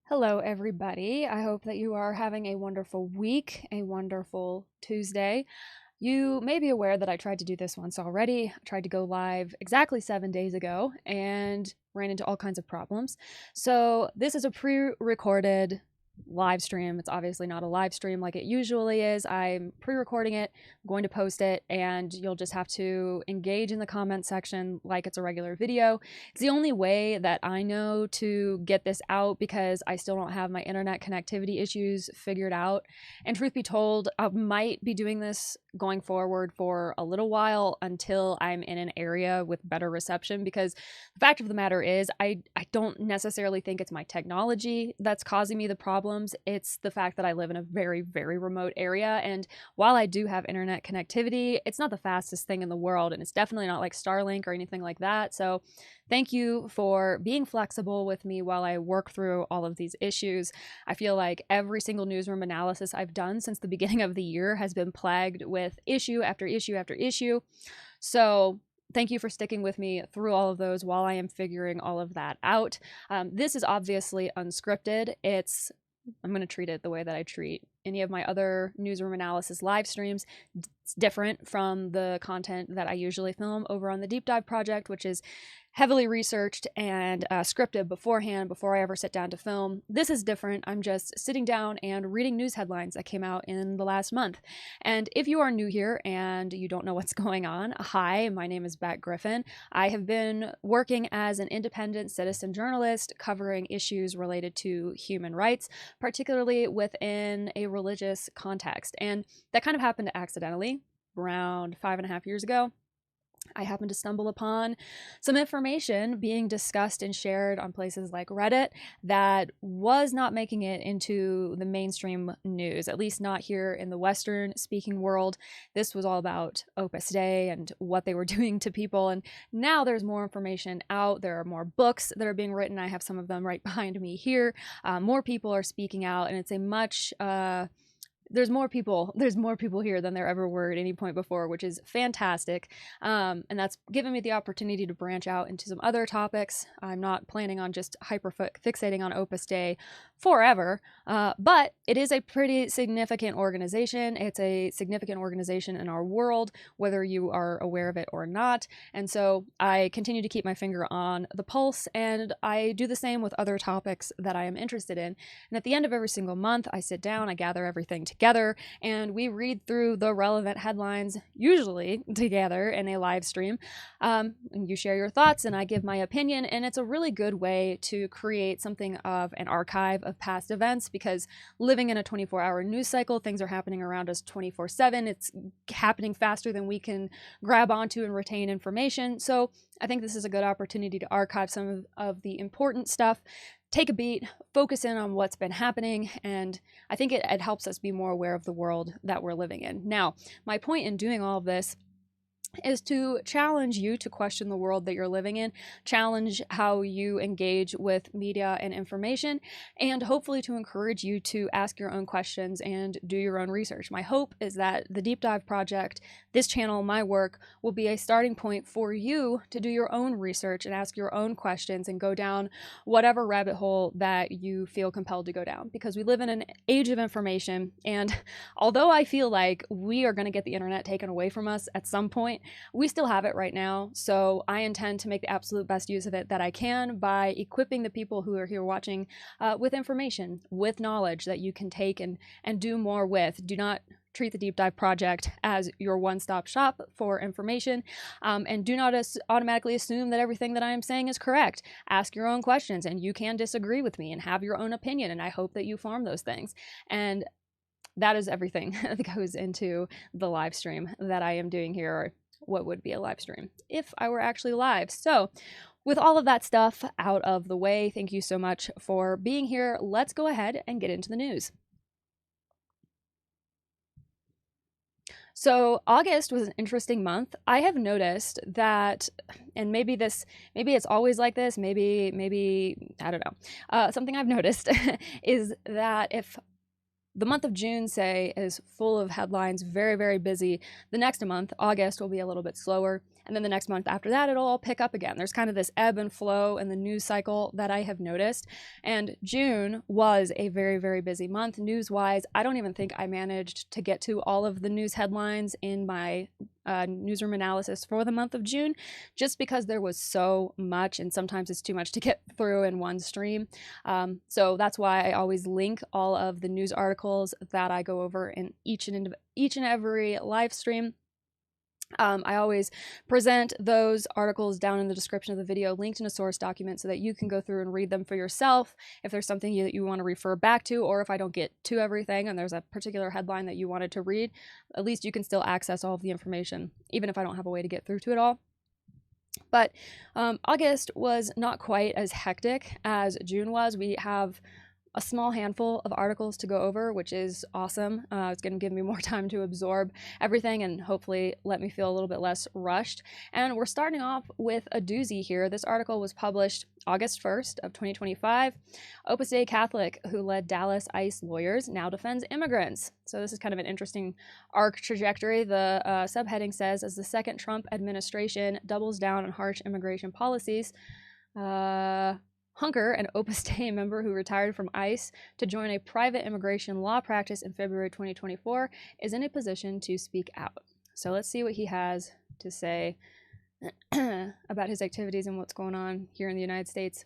Hello, everybody. I hope that you are having a wonderful week, a wonderful Tuesday. You may be aware that I tried to do this once already. I tried to go live exactly 7 days ago and ran into all kinds of problems. So, this is a pre recorded live stream. It's obviously not a live stream like it usually is. I'm pre-recording it, I'm going to post it, and you'll just have to engage in the comment section like it's a regular video. It's the only way that I know to get this out because I still don't have my internet connectivity issues figured out. And truth be told, I might be doing this going forward for a little while until I'm in an area with better reception, because the fact of the matter is I don't necessarily think it's my technology that's causing me the problems. It's the fact that I live in a very, very remote area, and while I do have internet connectivity, it's not the fastest thing in the world, and it's definitely not like Starlink or anything like that. So thank you for being flexible with me while I work through all of these issues. I feel like every single newsroom analysis I've done since the beginning of the year has been plagued with issue after issue after issue. So thank you for sticking with me through all of those while I am figuring all of that out. This is obviously unscripted. I'm going to treat it the way that I treat any of my other newsroom analysis live streams. It's different from the content that I usually film over on the Deep Dive Project, which is heavily researched and scripted beforehand before I ever sit down to film. This is different. I'm just sitting down and reading news headlines that came out in the last month. And if you are new here and you don't know what's going on, hi, my name is Beck Griffin. I have been working as an independent citizen journalist covering issues related to human rights, particularly within a religious context. And that kind of happened accidentally around 5.5 years ago. I happened to stumble upon some information being discussed and shared on places like Reddit that was not making it into the mainstream news, at least not here in the Western speaking world. This was all about Opus Dei and what they were doing to people. And now there's more information out. There are more books that are being written. I have some of them right behind me here. More people are speaking out, and it's a much there's more people here than there ever were at any point before, which is fantastic. And that's given me the opportunity to branch out into some other topics. I'm not planning on just fixating on Opus Dei forever, but it is a pretty significant organization. It's a significant organization in our world, whether you are aware of it or not. And so I continue to keep my finger on the pulse, and I do the same with other topics that I am interested in. And at the end of every single month, I sit down, I gather everything together, and we read through the relevant headlines, usually together in a live stream. And you share your thoughts, and I give my opinion, and it's a really good way to create something of an archive of past events, because living in a 24-hour news cycle, things are happening around us 24/7. It's happening faster than we can grab onto and retain information. So I think this is a good opportunity to archive some of the important stuff, take a beat, focus in on what's been happening, and I think it helps us be more aware of the world that we're living in. Now, my point in doing all of this is to challenge you to question the world that you're living in, challenge how you engage with media and information, and hopefully to encourage you to ask your own questions and do your own research. My hope is that the Deep Dive Project, this channel, my work, will be a starting point for you to do your own research and ask your own questions and go down whatever rabbit hole that you feel compelled to go down, because we live in an age of information, and although I feel like we are going to get the internet taken away from us at some point, we still have it right now. So I intend to make the absolute best use of it that I can by equipping the people who are here watching with information, with knowledge that you can take and do more with. Do not treat the Deep Dive Project as your one-stop shop for information, and do not automatically assume that everything that I am saying is correct. Ask your own questions, and you can disagree with me and have your own opinion, and I hope that you form those things. And that is everything that goes into the live stream that I am doing here, or what would be a live stream if I were actually live. So with all of that stuff out of the way, thank you so much for being here. Let's go ahead and get into the news. So August was an interesting month. I have noticed that, and maybe it's always like this, maybe I don't know. Something I've noticed is that if the month of June, say, is full of headlines, very, very busy, the next month, August, will be a little bit slower. and then the next month after that, it'll all pick up again. There's kind of this ebb and flow in the news cycle that I have noticed, and June was a very, very busy month news-wise. I don't even think I managed to get to all of the news headlines in my newsroom analysis for the month of June, just because there was so much, and sometimes it's too much to get through in one stream. So that's why I always link all of the news articles that I go over in each and every live stream. I always present those articles down in the description of the video, linked in a source document, so that you can go through and read them for yourself if there's something that you want to refer back to, or if I don't get to everything and there's a particular headline that you wanted to read, at least you can still access all of the information, even if I don't have a way to get through to it all. But August was not quite as hectic as June was. We have a small handful of articles to go over, which is awesome. It's going to give me more time to absorb everything and hopefully let me feel a little bit less rushed. And we're starting off with a doozy here. This article was published August 1st of 2025. Opus Dei Catholic, who led Dallas ICE lawyers, now defends immigrants. So this is kind of an interesting arc trajectory. The subheading says, as the second Trump administration doubles down on harsh immigration policies, Hunker, an Opus Dei member who retired from ICE to join a private immigration law practice in February 2024, is in a position to speak out. So let's see what he has to say about his activities and what's going on here in the United States.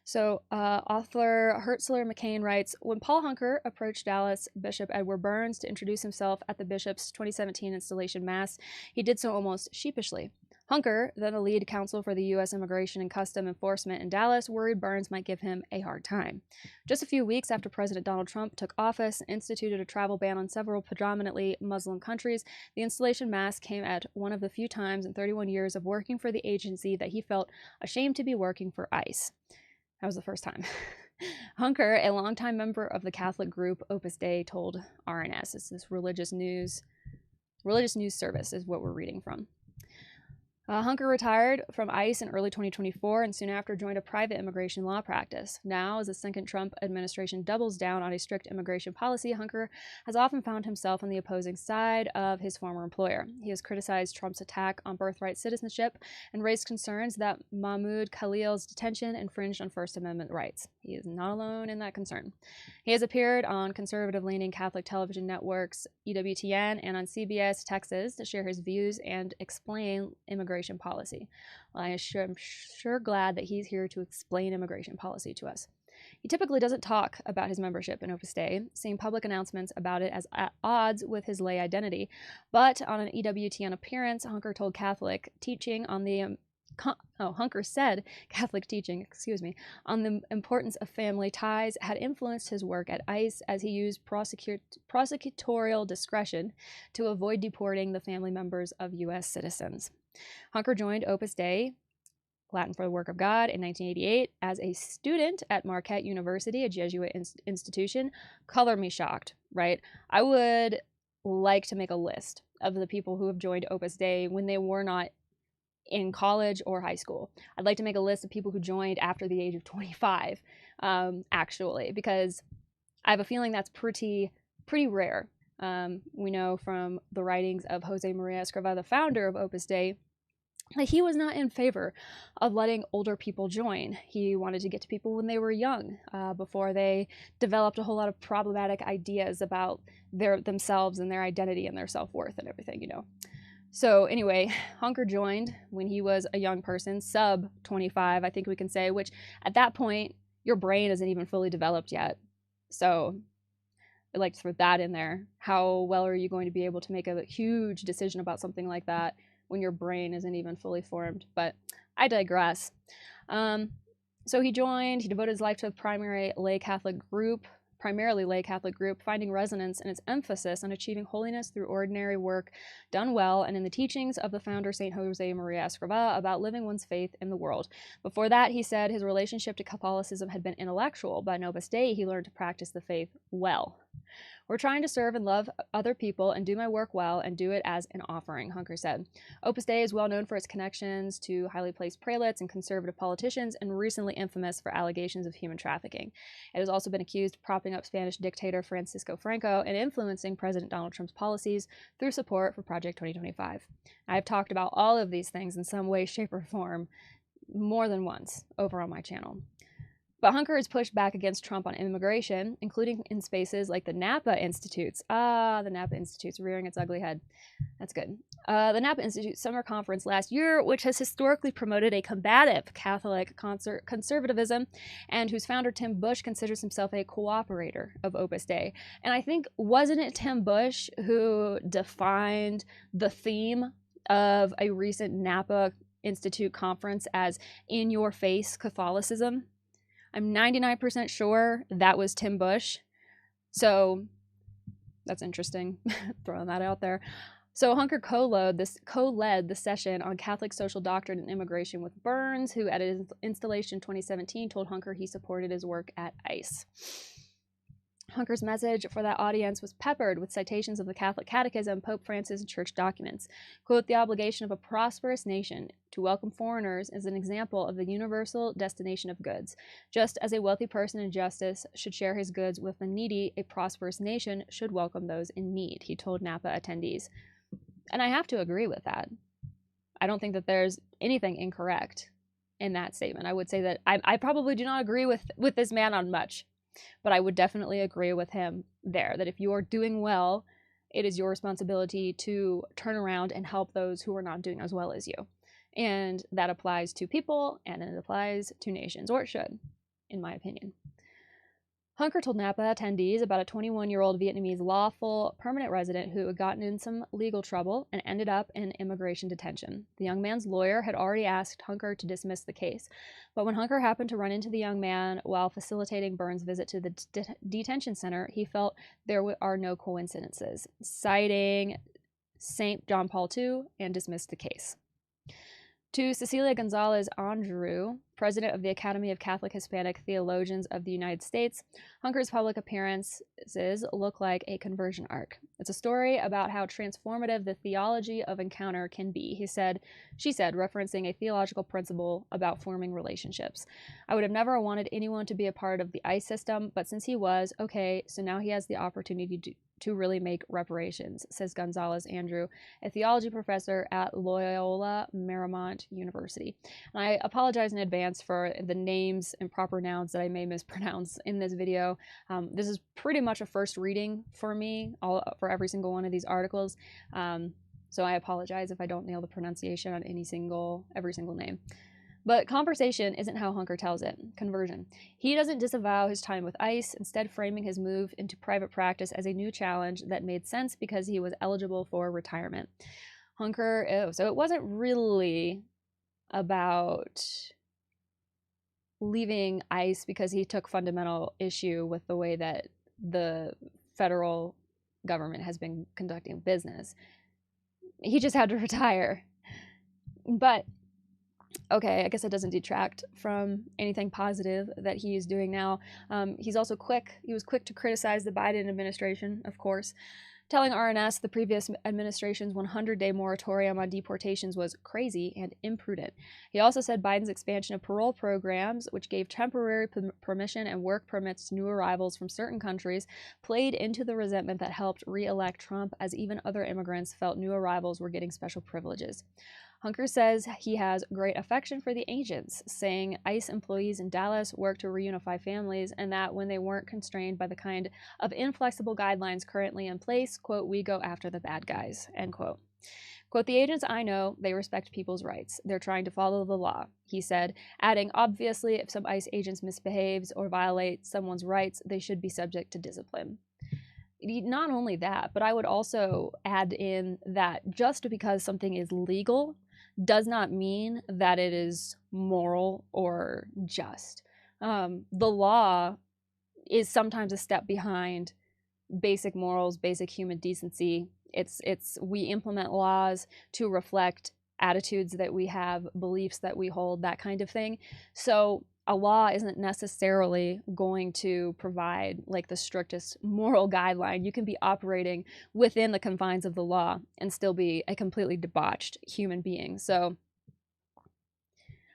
So author Hertzler McCain writes, when Paul Hunker approached Dallas Bishop Edward Burns to introduce himself at the bishop's 2017 installation mass, he did so almost sheepishly. Hunker, then a lead counsel for the U.S. Immigration and Custom Enforcement in Dallas, worried Burns might give him a hard time. Just a few weeks after President Donald Trump took office and instituted a travel ban on several predominantly Muslim countries, the installation mass came at one of the few times in 31 years of working for the agency that he felt ashamed to be working for ICE. That was the first time. Hunker, a longtime member of the Catholic group Opus Dei, told RNS, it's this religious news service is what we're reading from. Hunker retired from ICE in early 2024 and soon after joined a private immigration law practice. Now, as the second Trump administration doubles down on a strict immigration policy, Hunker has often found himself on the opposing side of his former employer. He has criticized Trump's attack on birthright citizenship and raised concerns that Mahmoud Khalil's detention infringed on First Amendment rights. He is not alone in that concern. He has appeared on conservative-leaning Catholic television networks EWTN and on CBS Texas to share his views and explain immigration policy. Well, I'm sure glad that he's here to explain immigration policy to us. He typically doesn't talk about his membership in Opus Dei, seeing public announcements about it as at odds with his lay identity. But on an EWTN appearance, Hunker told Catholic teaching on the Hunker said Catholic teaching, on the importance of family ties had influenced his work at ICE as he used prosecutorial discretion to avoid deporting the family members of U.S. citizens. Hunker joined Opus Dei, Latin for the Work of God, in 1988 as a student at Marquette University, a Jesuit institution. Color me shocked, right? I would like to make a list of the people who have joined Opus Dei when they were not in college or high school. I'd like to make a list of people who joined after the age of 25, actually, because I have a feeling that's pretty rare. We know from the writings of Jose Maria Escrivá, the founder of Opus Dei, that he was not in favor of letting older people join. He wanted to get to people when they were young, before they developed a whole lot of problematic ideas about themselves and their identity and their self-worth and everything, you know. So anyway, Hunker joined when he was a young person, sub 25, I think we can say, which at that point, your brain isn't even fully developed yet. So I'd like to throw that in there. How well are you going to be able to make a huge decision about something like that when your brain isn't even fully formed? But I digress. So he devoted his life to a primarily lay Catholic group, finding resonance in its emphasis on achieving holiness through ordinary work done well and in the teachings of the founder, St. Jose Maria Escrivá, about living one's faith in the world. Before that, he said his relationship to Catholicism had been intellectual, but in Opus Dei, he learned to practice the faith well. We're trying to serve and love other people and do my work well and do it as an offering, Hunker said. Opus Dei is well known for its connections to highly placed prelates and conservative politicians, and recently infamous for allegations of human trafficking. It has also been accused of propping up Spanish dictator Francisco Franco and influencing President Donald Trump's policies through support for Project 2025. I've talked about all of these things in some way, shape, or form more than once over on my channel. But Hunker has pushed back against Trump on immigration, including in spaces like the Napa Institute's. The Napa Institute's rearing its ugly head. That's good. The Napa Institute summer conference last year, which has historically promoted a combative Catholic conservatism, and whose founder Tim Bush considers himself a cooperator of Opus Dei. And I think, wasn't it Tim Bush who defined the theme of a recent Napa Institute conference as in-your-face Catholicism? I'm 99% sure that was Tim Bush. So that's interesting, throwing that out there. So Hunker co-led the session on Catholic social doctrine and immigration with Burns, who at his installation 2017 told Hunker he supported his work at ICE. Hunker's message for that audience was peppered with citations of the Catholic Catechism, Pope Francis, and church documents. Quote, the obligation of a prosperous nation to welcome foreigners is an example of the universal destination of goods. Just as a wealthy person in justice should share his goods with the needy, a prosperous nation should welcome those in need, he told Napa attendees. And I have to agree with that. I don't think that there's anything incorrect in that statement. I would say that I probably do not agree with this man on much. But I would definitely agree with him there, that if you are doing well, it is your responsibility to turn around and help those who are not doing as well as you. And that applies to people, and it applies to nations, or it should, in my opinion. Hunker told Napa attendees about a 21-year-old Vietnamese lawful permanent resident who had gotten in some legal trouble and ended up in immigration detention. The young man's lawyer had already asked Hunker to dismiss the case, but when Hunker happened to run into the young man while facilitating Burns' visit to the detention center, he felt there are no coincidences, citing St. John Paul II, and dismissed the case. To Cecilia Gonzalez Andrew, president of the Academy of Catholic Hispanic Theologians of the United States, Hunker's public appearances look like a conversion arc. It's a story about how transformative the theology of encounter can be, she said, referencing a theological principle about forming relationships. I would have never wanted anyone to be a part of the ICE system, but since he was, okay, so now he has the opportunity to really make reparations, says Gonzalez Andrew, a theology professor at Loyola Marymount University. And I apologize in advance for the names and proper nouns that I may mispronounce in this video. This is pretty much a first reading for me, for every single one of these articles. So I apologize if I don't nail the pronunciation on every single name. But conversation isn't how Hunker tells it. Conversion. He doesn't disavow his time with ICE, instead framing his move into private practice as a new challenge that made sense because he was eligible for retirement. Hunker, so it wasn't really about leaving ICE because he took fundamental issue with the way that the federal government has been conducting business. He just had to retire. But okay, I guess it doesn't detract from anything positive that he is doing now. He was quick to criticize the Biden administration, of course, telling RNS the previous administration's 100-day moratorium on deportations was crazy and imprudent. He also said Biden's expansion of parole programs, which gave temporary permission and work permits to new arrivals from certain countries, played into the resentment that helped re-elect Trump, as even other immigrants felt new arrivals were getting special privileges. Hunker says he has great affection for the agents, saying ICE employees in Dallas worked to reunify families, and that when they weren't constrained by the kind of inflexible guidelines currently in place, quote, we go after the bad guys, end quote. Quote, the agents I know, they respect people's rights. They're trying to follow the law, he said, adding, obviously, if some ICE agents misbehaves or violate someone's rights, they should be subject to discipline. Not only that, but I would also add in that just because something is legal does not mean that it is moral or just. The law is sometimes a step behind basic morals, basic human decency. We implement laws to reflect attitudes that we have, beliefs that we hold, that kind of thing. So a law isn't necessarily going to provide like the strictest moral guideline. You can be operating within the confines of the law and still be a completely debauched human being. So,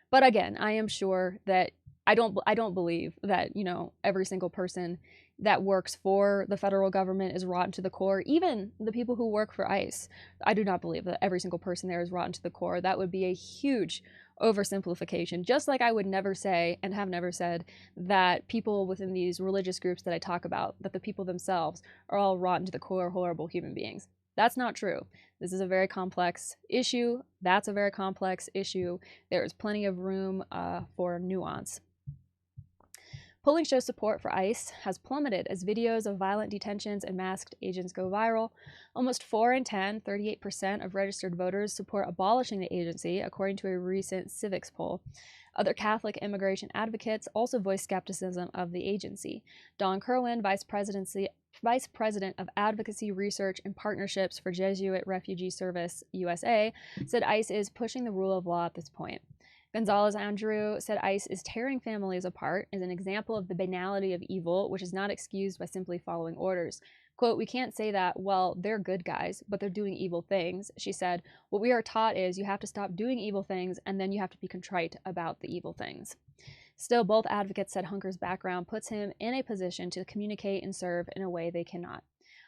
but again, I am sure that I don't believe that, you know, every single person that works for the federal government is rotten to the core. Even the people who work for ICE, I do not believe that every single person there is rotten to the core. That would be a huge oversimplification. Just like I would never say and have never said that people within these religious groups that I talk about, that the people themselves are all rotten to the core, horrible human beings. That's not true. This is a very complex issue. That's a very complex issue. There is plenty of room for nuance. Polling shows support for ICE has plummeted as videos of violent detentions and masked agents go viral. Almost 4 in 10, 38% of registered voters support abolishing the agency, according to a recent civics poll. Other Catholic immigration advocates also voiced skepticism of the agency. Don Kerwin, Vice President of Advocacy, Research, and Partnerships for Jesuit Refugee Service USA, said ICE is pushing the rule of law at this point. Gonzalez Andrew said ICE is tearing families apart as an example of the banality of evil, which is not excused by simply following orders. Quote, "We can't say that, well, they're good guys, but they're doing evil things." She said, "What we are taught is you have to stop doing evil things and then you have to be contrite about the evil things." Still, both advocates said Hunker's background puts him in a position to communicate and serve in a way they cannot.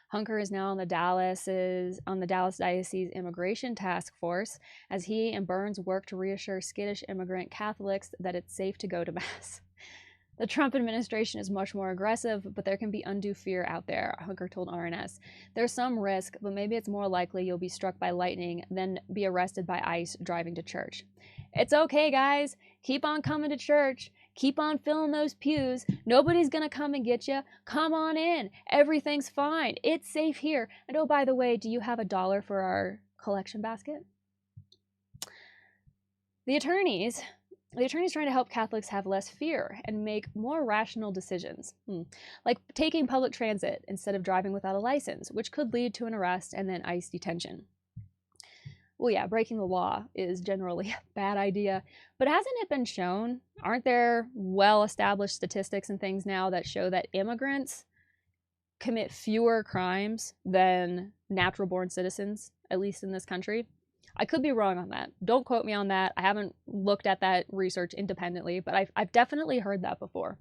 Hunker is now on the Dallas Diocese Immigration Task Force as he and Burns work to reassure skittish immigrant Catholics that it's safe to go to Mass. The Trump administration is much more aggressive, but there can be undue fear out there, Hunker told RNS. "There's some risk, but maybe it's more likely you'll be struck by lightning than be arrested by ICE driving to church." It's okay, guys. Keep on coming to church. Keep on filling those pews. Nobody's going to come and get you. Come on in. Everything's fine. It's safe here. And oh, by the way, do you have $1 for our collection basket? The attorneys trying to help Catholics have less fear and make more rational decisions, like taking public transit instead of driving without a license, which could lead to an arrest and then ICE detention. Well, yeah, breaking the law is generally a bad idea, but hasn't it been shown? Aren't there well-established statistics and things now that show that immigrants commit fewer crimes than natural-born citizens, at least in this country? I could be wrong on that. Don't quote me on that. I haven't looked at that research independently, but I've definitely heard that before.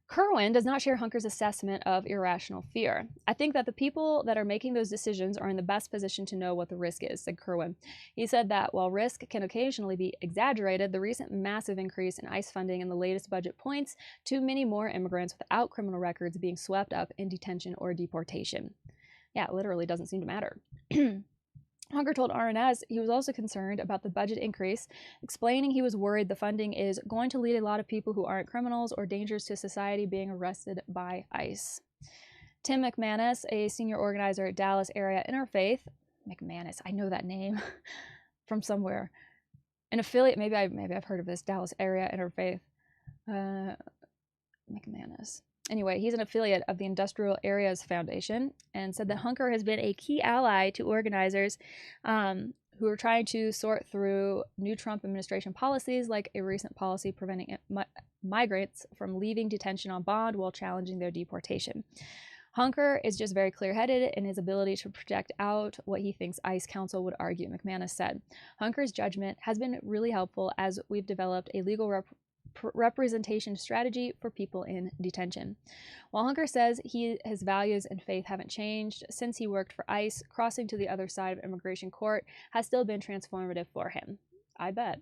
Kerwin does not share Hunker's assessment of irrational fear. "I think that the people that are making those decisions are in the best position to know what the risk is," said Kerwin. He said that while risk can occasionally be exaggerated, the recent massive increase in ICE funding in the latest budget points to many more immigrants without criminal records being swept up in detention or deportation. Yeah, it literally doesn't seem to matter. Hunker told RNS he was also concerned about the budget increase, explaining he was worried the funding is going to lead a lot of people who aren't criminals or dangerous to society being arrested by ICE. Tim McManus, a senior organizer at Dallas Area Interfaith, McManus, I know that name from somewhere, an affiliate, maybe I've heard of this, Dallas Area Interfaith, McManus. Anyway, he's an affiliate of the Industrial Areas Foundation and said that Hunker has been a key ally to organizers who are trying to sort through new Trump administration policies, like a recent policy preventing migrants from leaving detention on bond while challenging their deportation. Hunker is just very clear-headed in his ability to project out what he thinks ICE counsel would argue, McManus said. Hunker's judgment has been really helpful as we've developed a legal representation strategy for people in detention. While Hunker says his values and faith haven't changed since he worked for ICE, crossing to the other side of immigration court has still been transformative for him. I bet.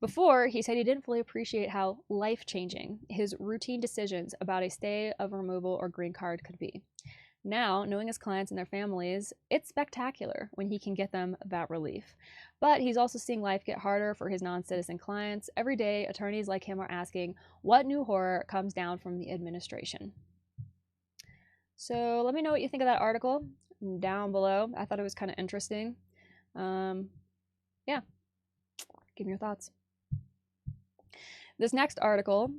Before, he said he didn't fully appreciate how life-changing his routine decisions about a stay of removal or green card could be. Now, knowing his clients and their families, it's spectacular when he can get them that relief. But he's also seeing life get harder for his non-citizen clients. Every day, attorneys like him are asking, what new horror comes down from the administration? So let me know what you think of that article down below. I thought it was kind of interesting. Yeah, give me your thoughts. This next article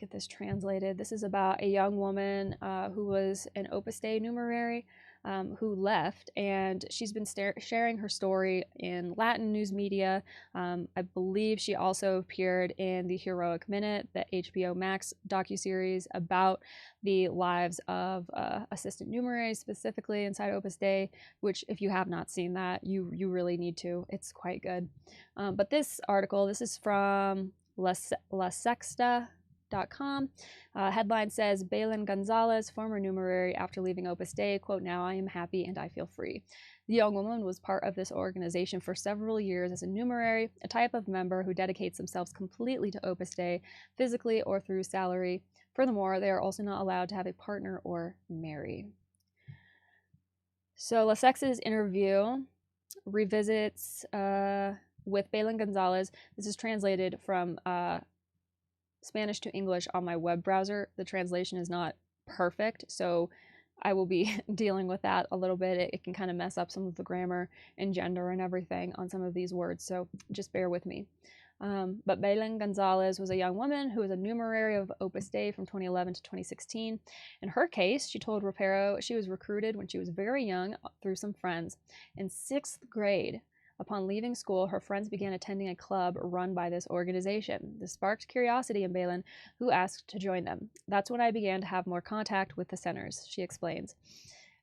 get this translated. This is about a young woman who was an Opus Dei numerary who left, and she's been sharing her story in Latin news media. I believe she also appeared in the Heroic Minute, the HBO Max docuseries about the lives of assistant numeraries, specifically inside Opus Dei, which if you have not seen that, you really need to. It's quite good. But this article, this is from lasexta.com. Headline says, Belen Gonzalez, former numerary after leaving Opus Dei, quote, now I am happy and I feel free. The young woman was part of this organization for several years as a numerary, a type of member who dedicates themselves completely to Opus Dei, physically or through salary. Furthermore, they are also not allowed to have a partner or marry. So Lasex's interview revisits with Belen Gonzalez. This is translated from Spanish to English on my web browser. The translation is not perfect, so I will be dealing with that a little bit. It can kind of mess up some of the grammar and gender and everything on some of these words, so just bear with me. But Belen Gonzalez was a young woman who was a numerary of Opus Dei from 2011 to 2016. In her case, she told Ropero she was recruited when she was very young through some friends. In 6th grade, upon leaving school, her friends began attending a club run by this organization. This sparked curiosity in Belen, who asked to join them. That's when I began to have more contact with the centers, she explains.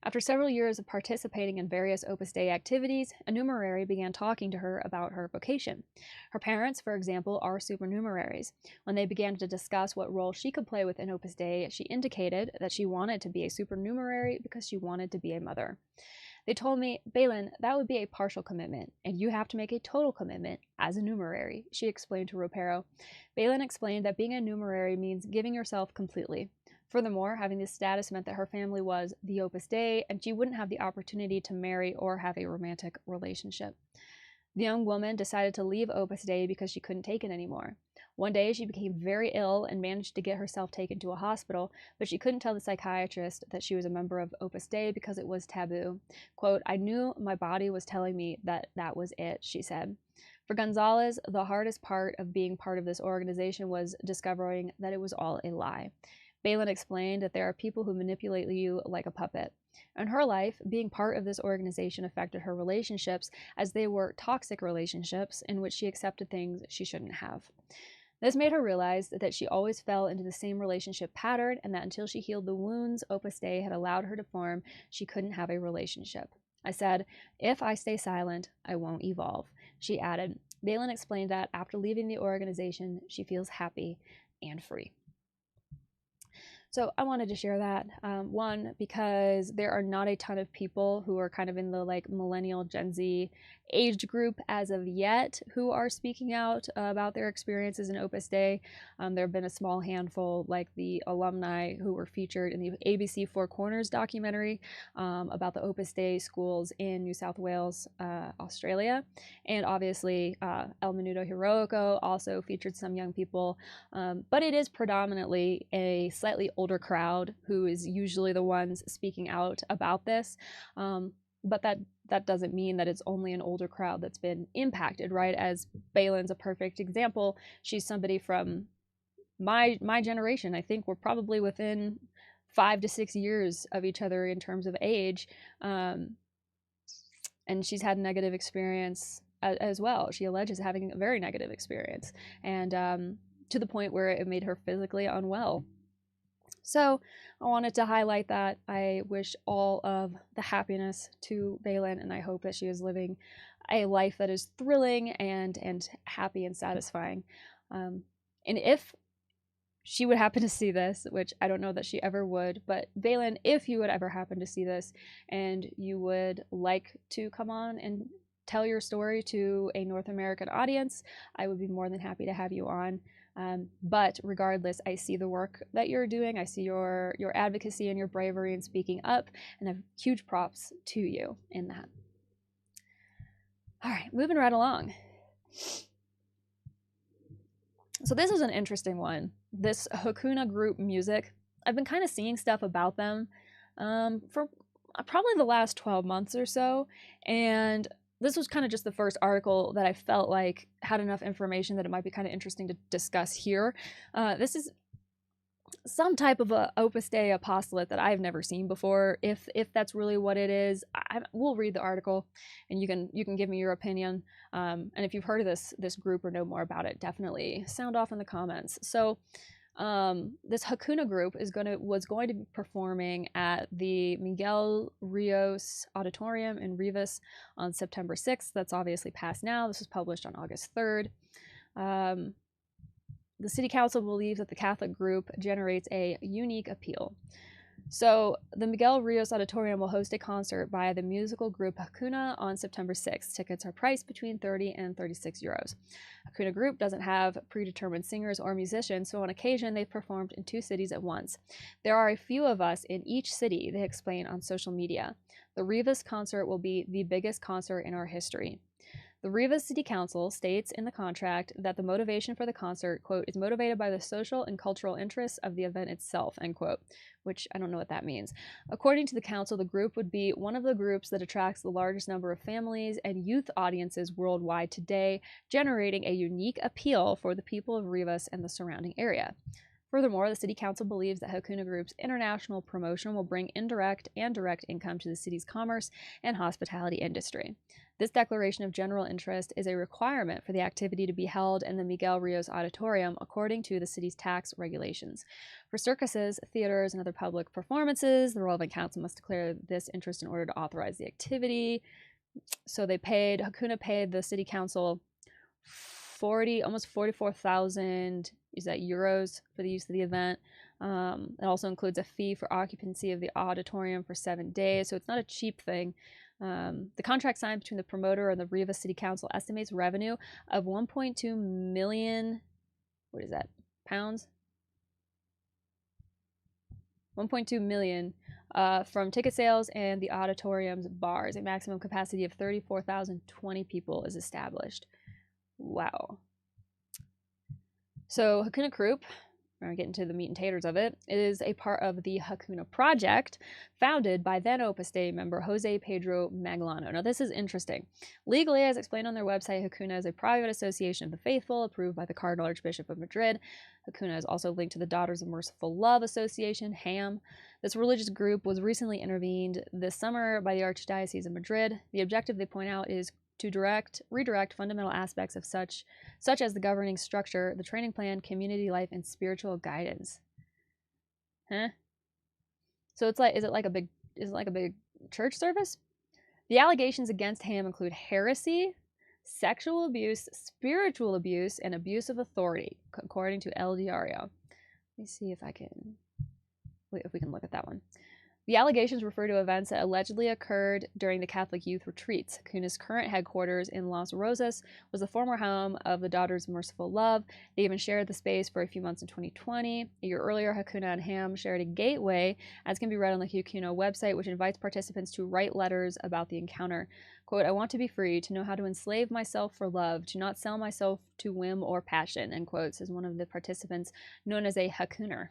After several years of participating in various Opus Dei activities, a numerary began talking to her about her vocation. Her parents, for example, are supernumeraries. When they began to discuss what role she could play within Opus Dei, she indicated that she wanted to be a supernumerary because she wanted to be a mother. They told me, Belen, that would be a partial commitment, and you have to make a total commitment as a numerary, she explained to Ropero. Belen explained that being a numerary means giving yourself completely. Furthermore, having this status meant that her family was the Opus Dei, and she wouldn't have the opportunity to marry or have a romantic relationship. The young woman decided to leave Opus Dei because she couldn't take it anymore. One day, she became very ill and managed to get herself taken to a hospital, but she couldn't tell the psychiatrist that she was a member of Opus Dei because it was taboo. Quote, I knew my body was telling me that that was it, she said. For Gonzalez, the hardest part of being part of this organization was discovering that it was all a lie. Belen explained that there are people who manipulate you like a puppet. In her life, being part of this organization affected her relationships, as they were toxic relationships in which she accepted things she shouldn't have. This made her realize that she always fell into the same relationship pattern, and that until she healed the wounds Opus Dei had allowed her to form, she couldn't have a relationship. I said, if I stay silent, I won't evolve, she added. Belen explained that after leaving the organization, she feels happy and free. So I wanted to share that, one, because there are not a ton of people who are kind of in the like millennial Gen Z age group as of yet who are speaking out about their experiences in Opus Dei. There have been a small handful, like the alumni who were featured in the ABC Four Corners documentary about the Opus Dei schools in New South Wales, Australia. And obviously El Menudo Heroico also featured some young people, but it is predominantly a slightly older crowd who is usually the ones speaking out about this. But that doesn't mean that it's only an older crowd that's been impacted, right? As Belen's a perfect example. She's somebody from my generation. I think we're probably within 5 to 6 years of each other in terms of age. And she's had a negative experience as well. She alleges having a very negative experience, and to the point where it made her physically unwell. So I wanted to highlight that. I wish all of the happiness to Belen, and I hope that she is living a life that is thrilling and happy and satisfying. And if she would happen to see this, which I don't know that she ever would, but Belen, if you would ever happen to see this and you would like to come on and tell your story to a North American audience, I would be more than happy to have you on. But regardless, I see the work that you're doing. I see your advocacy and your bravery in speaking up, and I have huge props to you in that. All right, moving right along. So this is an interesting one. This Hakuna group music, I've been kind of seeing stuff about them for probably the last 12 months or so, and this was kind of just the first article that I felt like had enough information that it might be kind of interesting to discuss here. This is some type of a Opus Dei apostolate that I've never seen before. If that's really what it is, we'll read the article, and you can give me your opinion. And if you've heard of this group or know more about it, definitely sound off in the comments. So this Hakuna group was going to be performing at the Miguel Rios Auditorium in Rivas on September 6th. That's obviously past now. This was published on August 3rd. The city council believes that the Catholic group generates a unique appeal. So the Miguel Rios Auditorium will host a concert by the musical group Hakuna on September 6th. Tickets are priced between 30 and 36 euros. Hakuna group doesn't have predetermined singers or musicians, so on occasion they've performed in 2 cities at once. There are a few of us in each city, they explain on social media. The Rivas concert will be the biggest concert in our history. The Rivas City Council states in the contract that the motivation for the concert, quote, is motivated by the social and cultural interests of the event itself, end quote, which I don't know what that means. According to the council, the group would be one of the groups that attracts the largest number of families and youth audiences worldwide today, generating a unique appeal for the people of Rivas and the surrounding area. Furthermore, the City Council believes that Hakuna Group's international promotion will bring indirect and direct income to the city's commerce and hospitality industry. This declaration of general interest is a requirement for the activity to be held in the Miguel Rios Auditorium according to the city's tax regulations. For circuses, theaters, and other public performances, the relevant council must declare this interest in order to authorize the activity. So Hakuna paid the City Council almost 44,000 euros for the use of the event. It also includes a fee for occupancy of the auditorium for 7 days, so it's not a cheap thing. The contract signed between the promoter and the Rivas City Council estimates revenue of 1.2 million, what is that, pounds? 1.2 million from ticket sales and the auditorium's bars. A maximum capacity of 34,020 people is established. Wow. So Hakuna Group, we're going to get into the meat and taters of it, is a part of the Hakuna Project, founded by then Opus Dei member Jose Pedro Maglano. Now, this is interesting. Legally, as explained on their website, Hakuna is a private association of the faithful approved by the Cardinal Archbishop of Madrid. Hakuna is also linked to the Daughters of Merciful Love Association, HAM. This religious group was recently intervened this summer by the Archdiocese of Madrid. The objective, they point out, is to redirect fundamental aspects of such as the governing structure, the training plan, community life, and spiritual guidance. Huh? So is it like a big church service? The allegations against him include heresy, sexual abuse, spiritual abuse, and abuse of authority, according to El Diario. Let me see if we can look at that one. The allegations refer to events that allegedly occurred during the Catholic youth retreats. Hakuna's current headquarters in Las Rosas was the former home of the Daughters of Merciful Love. They even shared the space for a few months in 2020. A year earlier, Hakuna and HAM shared a gateway, as can be read on the Hakuna website, which invites participants to write letters about the encounter. Quote, I want to be free, to know how to enslave myself for love, to not sell myself to whim or passion, end quote, says one of the participants, known as a Hakuner.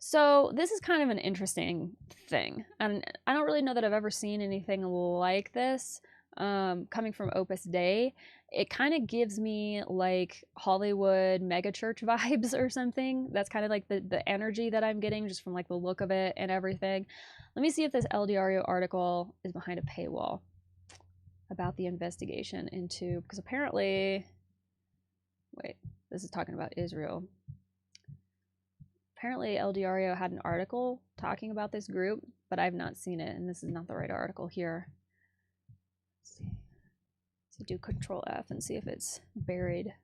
So this is kind of an interesting thing, and I don't really know that I've ever seen anything like this coming from Opus Dei. It kind of gives me like Hollywood megachurch vibes or something. That's kind of like the energy that I'm getting just from like the look of it and everything. Let me see if this El Diario article is behind a paywall about the investigation into, because apparently, wait, this is talking about Israel. Apparently, El Diario had an article talking about this group, but I've not seen it, and this is not the right article here. Let's see. Let's do Control F and see if it's buried.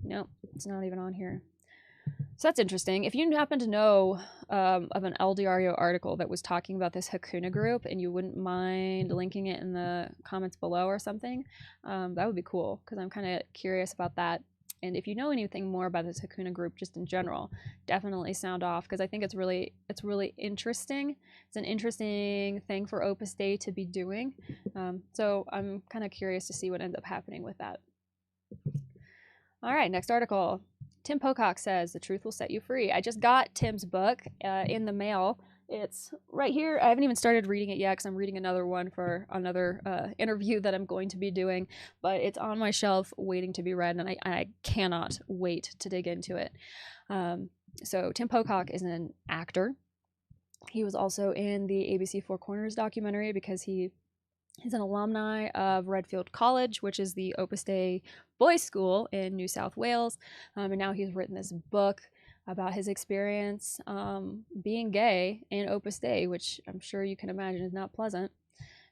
Nope, it's not even on here. So that's interesting. If you happen to know of an El Diario article that was talking about this Hakuna group, and you wouldn't mind linking it in the comments below or something, that would be cool, because I'm kind of curious about that. And if you know anything more about this Hakuna group just in general, definitely sound off, because I think it's really interesting. It's an interesting thing for Opus Dei to be doing. So I'm kind of curious to see what ends up happening with that. All right, next article. Tim Pocock says, "The truth will set you free." I just got Tim's book in the mail. It's right here. I haven't even started reading it yet because I'm reading another one for another interview that I'm going to be doing, but it's on my shelf waiting to be read, and I cannot wait to dig into it. So Tim Pocock is an actor. He was also in the ABC Four Corners documentary because he's an alumni of Redfield College, which is the Opus Dei boys' school in New South Wales. And now he's written this book about his experience being gay in Opus Dei, which I'm sure you can imagine is not pleasant.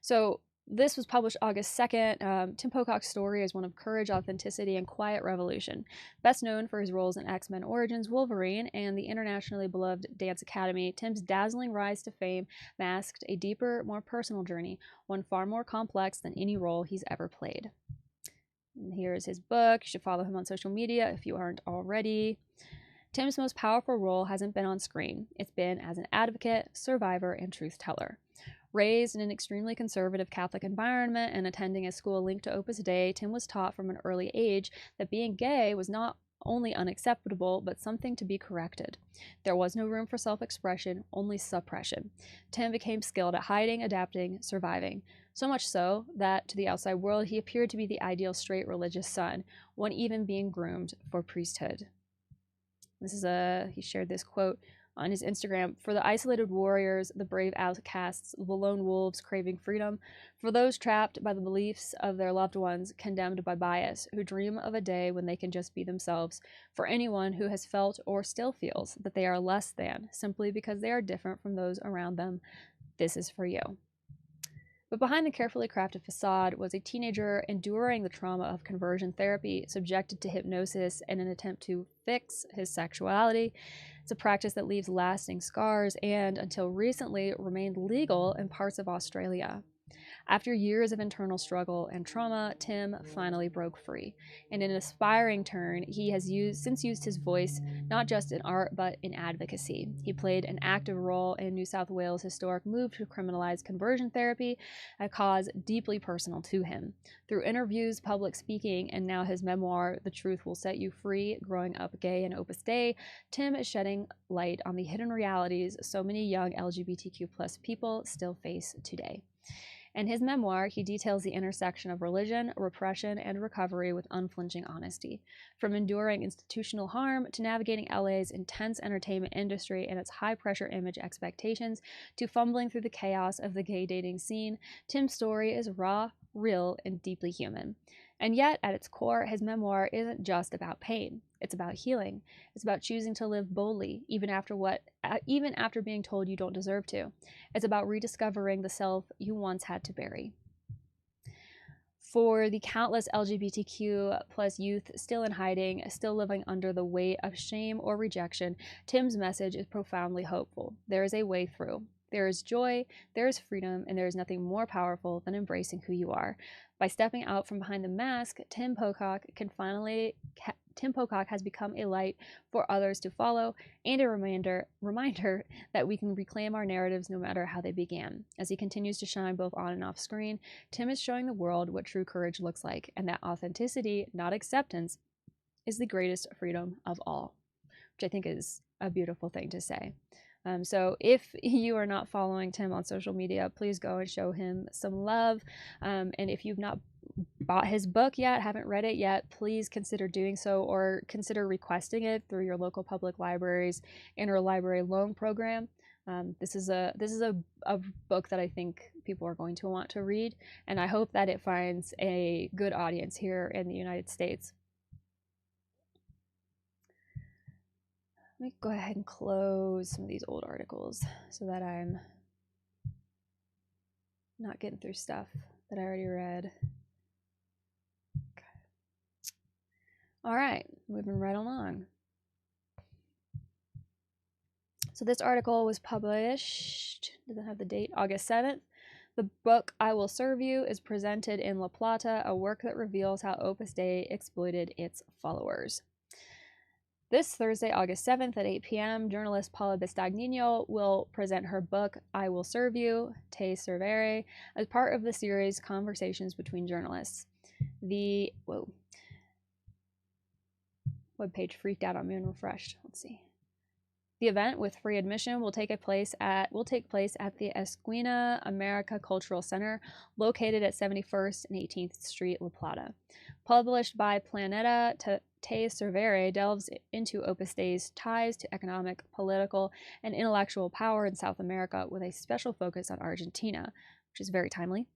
So this was published August 2nd. Tim Pocock's story is one of courage, authenticity, and quiet revolution. Best known for his roles in X-Men Origins, Wolverine, and the internationally beloved Dance Academy, Tim's dazzling rise to fame masked a deeper, more personal journey, one far more complex than any role he's ever played. And here's his book. You should follow him on social media if you aren't already. Tim's most powerful role hasn't been on screen. It's been as an advocate, survivor, and truth teller. Raised in an extremely conservative Catholic environment and attending a school linked to Opus Dei, Tim was taught from an early age that being gay was not only unacceptable, but something to be corrected. There was no room for self-expression, only suppression. Tim became skilled at hiding, adapting, surviving. So much so that to the outside world, he appeared to be the ideal straight religious son, one even being groomed for priesthood. He shared this quote on his Instagram: "For the isolated warriors, the brave outcasts, the lone wolves craving freedom, for those trapped by the beliefs of their loved ones, condemned by bias, who dream of a day when they can just be themselves, for anyone who has felt or still feels that they are less than simply because they are different from those around them, this is for you." But behind the carefully crafted facade was a teenager enduring the trauma of conversion therapy, subjected to hypnosis in an attempt to fix his sexuality. It's a practice that leaves lasting scars and, until recently, remained legal in parts of Australia. After years of internal struggle and trauma, Tim finally broke free. And in an aspiring turn, he has since used his voice not just in art but in advocacy. He played an active role in New South Wales' historic move to criminalize conversion therapy, a cause deeply personal to him. Through interviews, public speaking, and now his memoir, The Truth Will Set You Free: Growing Up Gay in Opus Dei, Tim is shedding light on the hidden realities so many young LGBTQ+ people still face today. In his memoir, he details the intersection of religion, repression, and recovery with unflinching honesty. From enduring institutional harm to navigating LA's intense entertainment industry and its high-pressure image expectations to fumbling through the chaos of the gay dating scene, Tim's story is raw, real, and deeply human. And yet, at its core, his memoir isn't just about pain. It's about healing. It's about choosing to live boldly, even after being told you don't deserve to. It's about rediscovering the self you once had to bury. For the countless LGBTQ+ youth still in hiding, still living under the weight of shame or rejection, Tim's message is profoundly hopeful. There is a way through. There is joy, there is freedom, and there is nothing more powerful than embracing who you are. By stepping out from behind the mask, Tim Pocock has become a light for others to follow and a reminder that we can reclaim our narratives no matter how they began. As he continues to shine both on and off screen, Tim is showing the world what true courage looks like, and that authenticity, not acceptance, is the greatest freedom of all, which I think is a beautiful thing to say. So if you are not following Tim on social media, please go and show him some love. And if you've not bought his book yet, haven't read it yet, please consider doing so, or consider requesting it through your local public library's interlibrary loan program. This is a book that I think people are going to want to read, and I hope that it finds a good audience here in the United States. Let me go ahead and close some of these old articles so that I'm not getting through stuff that I already read. Okay. All right, moving right along. So this article was published, doesn't have the date, August 7th. The book I Will Serve You is presented in La Plata, a work that reveals how Opus Dei exploited its followers. This Thursday, August 7th at 8 p.m., journalist Paula Bistagnino will present her book, I Will Serve You, Te Servere, as part of the series Conversations Between Journalists. webpage freaked out on me and refreshed. Let's see. The event, with free admission, will take place at the Esquina America Cultural Center, located at 71st and 18th Street, La Plata. Published by Planeta Te Servere, delves into Opus Dei's ties to economic, political, and intellectual power in South America, with a special focus on Argentina, which is very timely.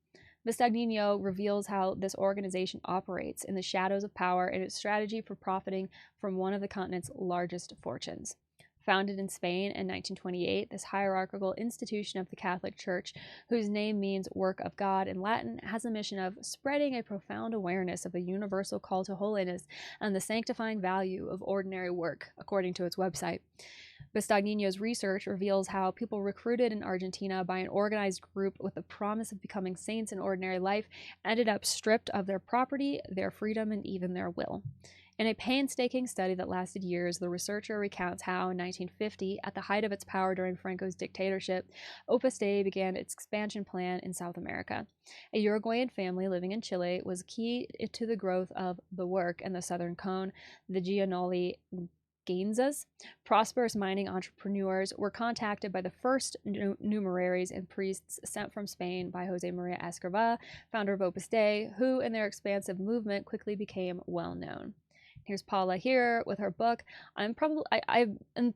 Vistagnino reveals how this organization operates in the shadows of power and its strategy for profiting from one of the continent's largest fortunes. Founded in Spain in 1928, this hierarchical institution of the Catholic Church, whose name means work of God in Latin, has a mission of spreading a profound awareness of the universal call to holiness and the sanctifying value of ordinary work, according to its website. Vistagnino's research reveals how people recruited in Argentina by an organized group with the promise of becoming saints in ordinary life ended up stripped of their property, their freedom, and even their will. In a painstaking study that lasted years, the researcher recounts how, in 1950, at the height of its power during Franco's dictatorship, Opus Dei began its expansion plan in South America. A Uruguayan family living in Chile was key to the growth of the work in the southern cone. The Legionaries Gainzas, prosperous mining entrepreneurs, were contacted by the first numeraries and priests sent from Spain by Jose Maria Escrivá, founder of Opus Dei, who, in their expansive movement, quickly became well known. Here's Paula here with her book. I'm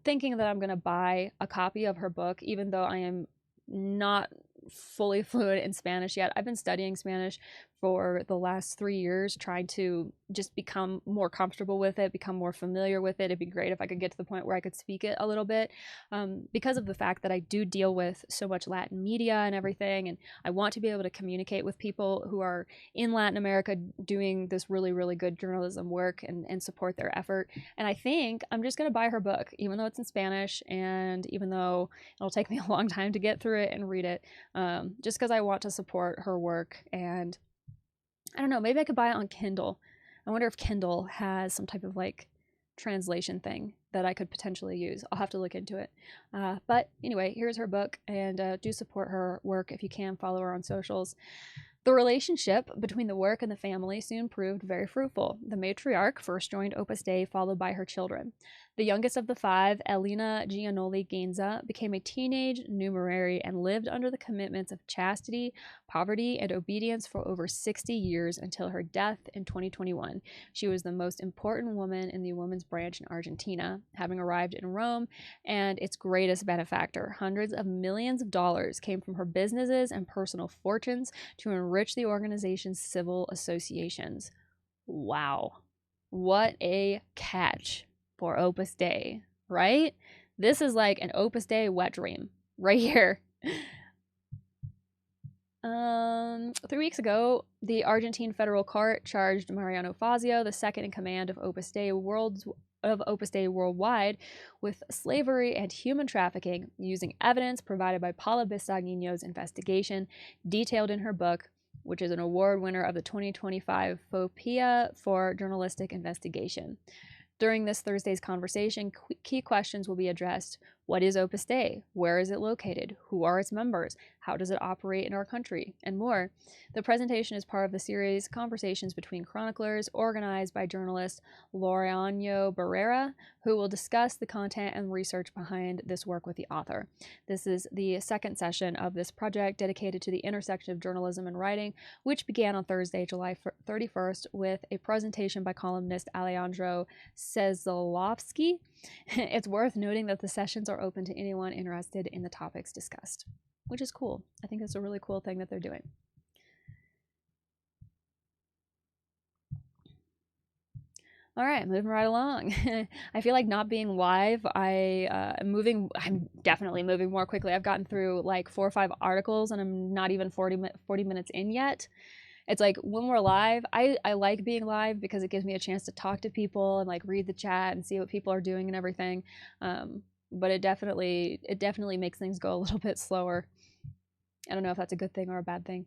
thinking that I'm going to buy a copy of her book, even though I am not fully fluent in Spanish yet. I've been studying Spanish for the last 3 years, trying to just become more comfortable with it, become more familiar with it. It'd be great if I could get to the point where I could speak it a little bit, because of the fact that I do deal with so much Latin media and everything, and I want to be able to communicate with people who are in Latin America doing this really, really good journalism work and support their effort. And I think I'm just going to buy her book, even though it's in Spanish, and even though it'll take me a long time to get through it and read it, just because I want to support her work. And I don't know, maybe I could buy it on Kindle. I wonder if Kindle has some type of like translation thing that I could potentially use. I'll have to look into it. But anyway, here's her book, and do support her work if you can. Follow her on socials. The relationship between the work and the family soon proved very fruitful. The matriarch first joined Opus Dei, followed by her children. The youngest of the five, Elena Gianoli Gainza, became a teenage numerary and lived under the commitments of chastity, poverty, and obedience for over 60 years until her death in 2021. She was the most important woman in the women's branch in Argentina, having arrived in Rome and its greatest benefactor. Hundreds of millions of dollars came from her businesses and personal fortunes to enrich the organization's civil associations. Wow. What a catch for Opus Dei, right? This is like an Opus Dei wet dream right here. 3 weeks ago, the Argentine federal court charged Mariano Fazio, the second in command of Opus Dei worldwide, with slavery and human trafficking, using evidence provided by Paula Bistagnino's investigation, detailed in her book, which is an award winner of the 2025 FOPIA for journalistic investigation. During this Thursday's conversation, key questions will be addressed. What is Opus Dei? Where is it located? Who are its members? How does it operate in our country? And more. The presentation is part of the series Conversations Between Chroniclers, organized by journalist Laureano Barrera, who will discuss the content and research behind this work with the author. This is the second session of this project dedicated to the intersection of journalism and writing, which began on Thursday, July 31st, with a presentation by columnist Alejandro Sezolovsky. It's worth noting that the sessions are open to anyone interested in the topics discussed, which is cool. I think it's a really cool thing that they're doing. All right, moving right along. I feel like not being live, I'm definitely moving more quickly. I've gotten through like 4 or 5 articles and I'm not even 40 minutes in yet. It's like when we're live, I like being live because it gives me a chance to talk to people and like read the chat and see what people are doing and everything. But it definitely makes things go a little bit slower. I don't know if that's a good thing or a bad thing.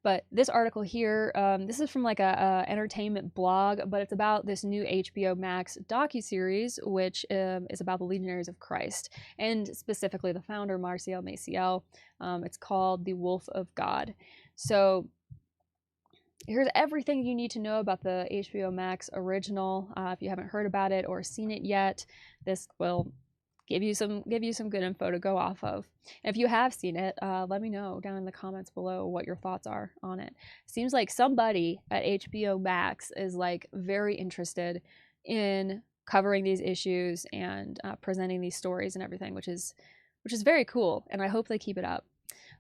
But this article here, this is from like a entertainment blog, but it's about this new HBO Max docuseries, which is about the Legionaries of Christ, and specifically the founder, Marcial Maciel. It's called The Wolf of God. So Here's everything you need to know about the HBO Max original. If you haven't heard about it or seen it yet, this will give you some good info to go off of. And if you have seen it, let me know down in the comments below what your thoughts are on it. Seems like somebody at HBO Max is like very interested in covering these issues and presenting these stories and everything, which is very cool, and I hope they keep it up.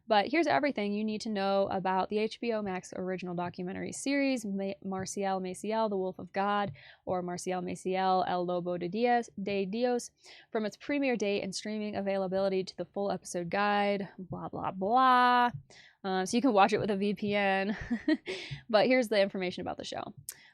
But here's everything you need to know about the HBO Max original documentary series, Marcial Maciel, The Wolf of God, or Marcial Maciel, El Lobo de Dios, from its premiere date and streaming availability to the full episode guide, blah, blah, blah. So you can watch it with a VPN. But here's the information about the show.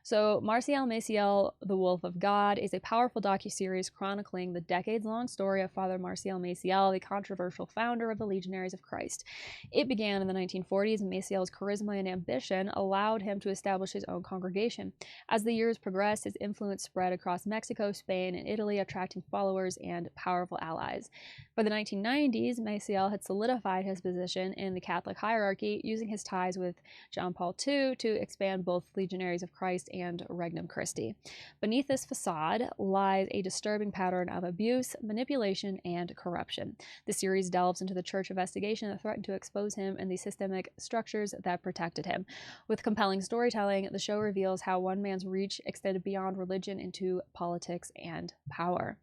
So Marcial Maciel, The Wolf of God, is a powerful docuseries chronicling the decades-long story of Father Marcial Maciel, the controversial founder of the Legionaries of Christ. It began in the 1940s, and Maciel's charisma and ambition allowed him to establish his own congregation. As the years progressed, his influence spread across Mexico, Spain, and Italy, attracting followers and powerful allies. By the 1990s, Maciel had solidified his position in the Catholic hierarchy, using his ties with John Paul II to expand both Legionaries of Christ and Regnum Christi. Beneath this facade lies a disturbing pattern of abuse, manipulation, and corruption. The series delves into the church investigation that threatened to expose him and the systemic structures that protected him. With compelling storytelling, the show reveals how one man's reach extended beyond religion into politics and power.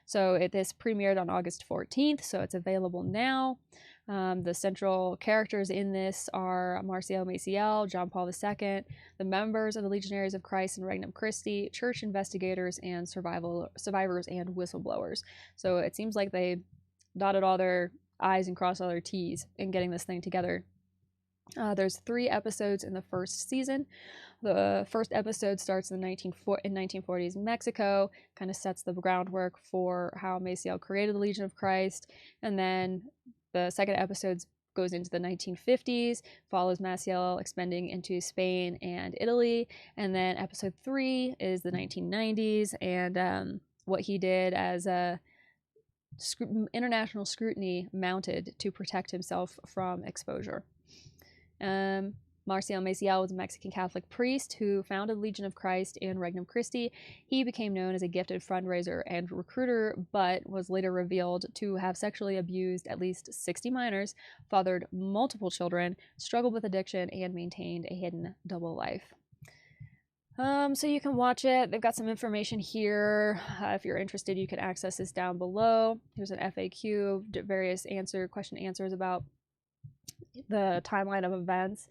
So this premiered on August 14th, so it's available now. The central characters in this are Marcial Maciel, John Paul II, the members of the Legionaries of Christ and Regnum Christi, church investigators, and survivors and whistleblowers. So it seems like they dotted all their I's and crossed all their T's in getting this thing together. There's 3 episodes in the first season. The first episode starts in 1940s Mexico, kind of sets the groundwork for how Maciel created the Legion of Christ, and then the second episode goes into the 1950s, follows Maciel expanding into Spain and Italy, and then episode 3 is the 1990s and what he did as international scrutiny mounted to protect himself from exposure. Marcial Maciel was a Mexican Catholic priest who founded Legion of Christ and Regnum Christi. He became known as a gifted fundraiser and recruiter, but was later revealed to have sexually abused at least 60 minors, fathered multiple children, struggled with addiction, and maintained a hidden double life. So you can watch it. They've got some information here. If you're interested, you can access this down below. Here's an FAQ, various question answers about the timeline of events.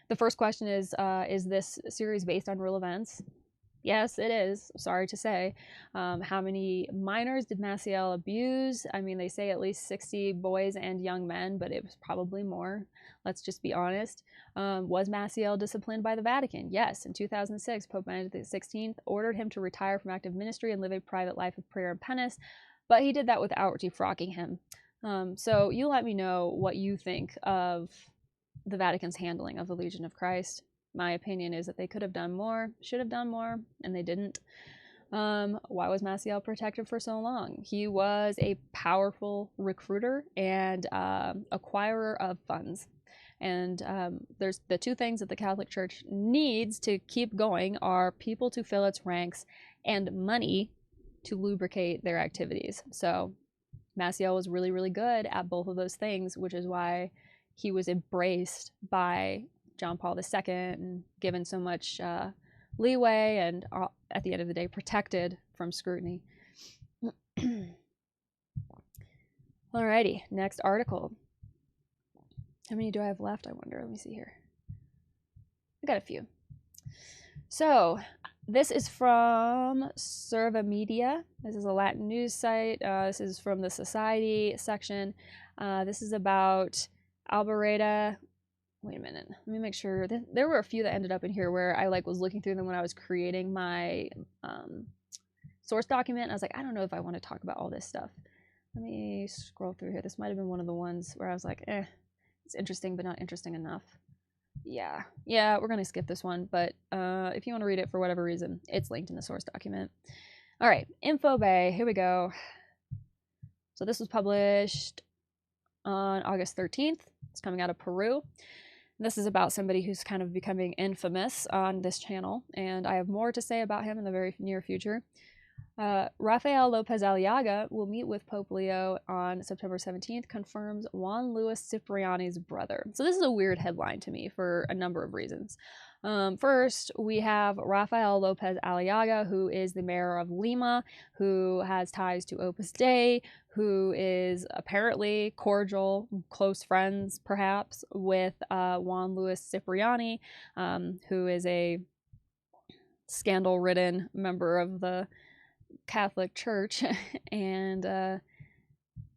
The first question is this series based on real events? Yes, it is. Sorry to say. How many minors did Maciel abuse? I mean, they say at least 60 boys and young men, but it was probably more. Let's just be honest. Was Maciel disciplined by the Vatican? Yes. In 2006, Pope Benedict XVI ordered him to retire from active ministry and live a private life of prayer and penance, but he did that without defrocking him. So you let me know what you think of the Vatican's handling of the Legion of Christ. My opinion is that they could have done more, should have done more, and they didn't. Why was Maciel protected for so long? He was a powerful recruiter and acquirer of funds. And there's the 2 things that the Catholic Church needs to keep going are people to fill its ranks and money to lubricate their activities. So Maciel was really, really good at both of those things, which is why he was embraced by John Paul II and given so much leeway and, at the end of the day, protected from scrutiny. Alrighty, next article. How many do I have left, I wonder? Let me see here. I got a few. So, this is from Serva Media. This is a Latin news site. This is from the Society section. This is about Alboreta. Wait a minute. Let me make sure. There were a few that ended up in here where I was looking through them when I was creating my source document. And I was like, I don't know if I want to talk about all this stuff. Let me scroll through here. This might have been one of the ones where I was like, it's interesting, but not interesting enough. Yeah, we're going to skip this one. But if you want to read it for whatever reason, it's linked in the source document. All right, Info Bay. Here we go. So this was published on August 13th. It's coming out of Peru. This is about somebody who's kind of becoming infamous on this channel, and I have more to say about him in the very near future. Rafael Lopez Aliaga will meet with Pope Leo on September 17th, confirms Juan Luis Cipriani's brother. So this is a weird headline to me for a number of reasons. First, we have Rafael Lopez Aliaga, who is the mayor of Lima, who has ties to Opus Dei, who is apparently cordial, close friends, perhaps, with Juan Luis Cipriani, who is a scandal-ridden member of the Catholic Church, and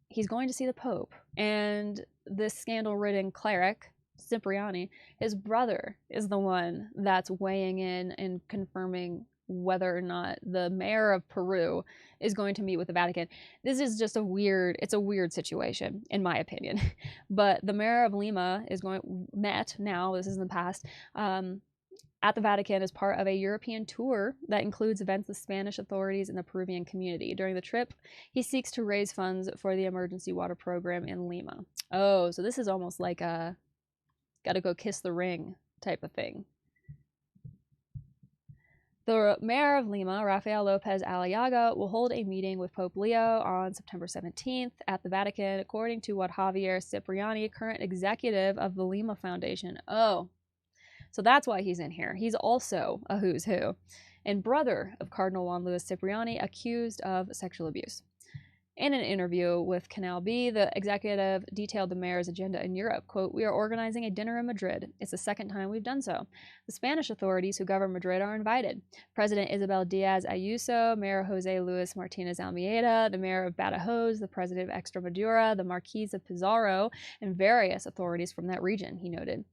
he's going to see the Pope. And this scandal-ridden cleric, Cipriani, his brother, is the one that's weighing in and confirming whether or not the mayor of Peru is going to meet with the Vatican. This is just it's a weird situation, in my opinion. But the mayor of Lima is met now, this is in the past, at the Vatican as part of a European tour that includes events with Spanish authorities and the Peruvian community. During the trip, he seeks to raise funds for the emergency water program in Lima. Oh, so this is almost like a gotta go kiss the ring type of thing. The mayor of Lima, Rafael Lopez Aliaga, will hold a meeting with Pope Leo on September 17th at the Vatican, according to what Javier Cipriani, current executive of the Lima Foundation. Oh, so that's why he's in here. He's also a who's who, and brother of Cardinal Juan Luis Cipriani, accused of sexual abuse. In an interview with Canal B, the executive detailed the mayor's agenda in Europe. Quote, "We are organizing a dinner in Madrid. It's the second time we've done so. The Spanish authorities who govern Madrid are invited. President Isabel Diaz Ayuso, Mayor Jose Luis Martinez Almeida, the mayor of Badajoz, the president of Extremadura, the Marquis of Pizarro, and various authorities from that region," he noted.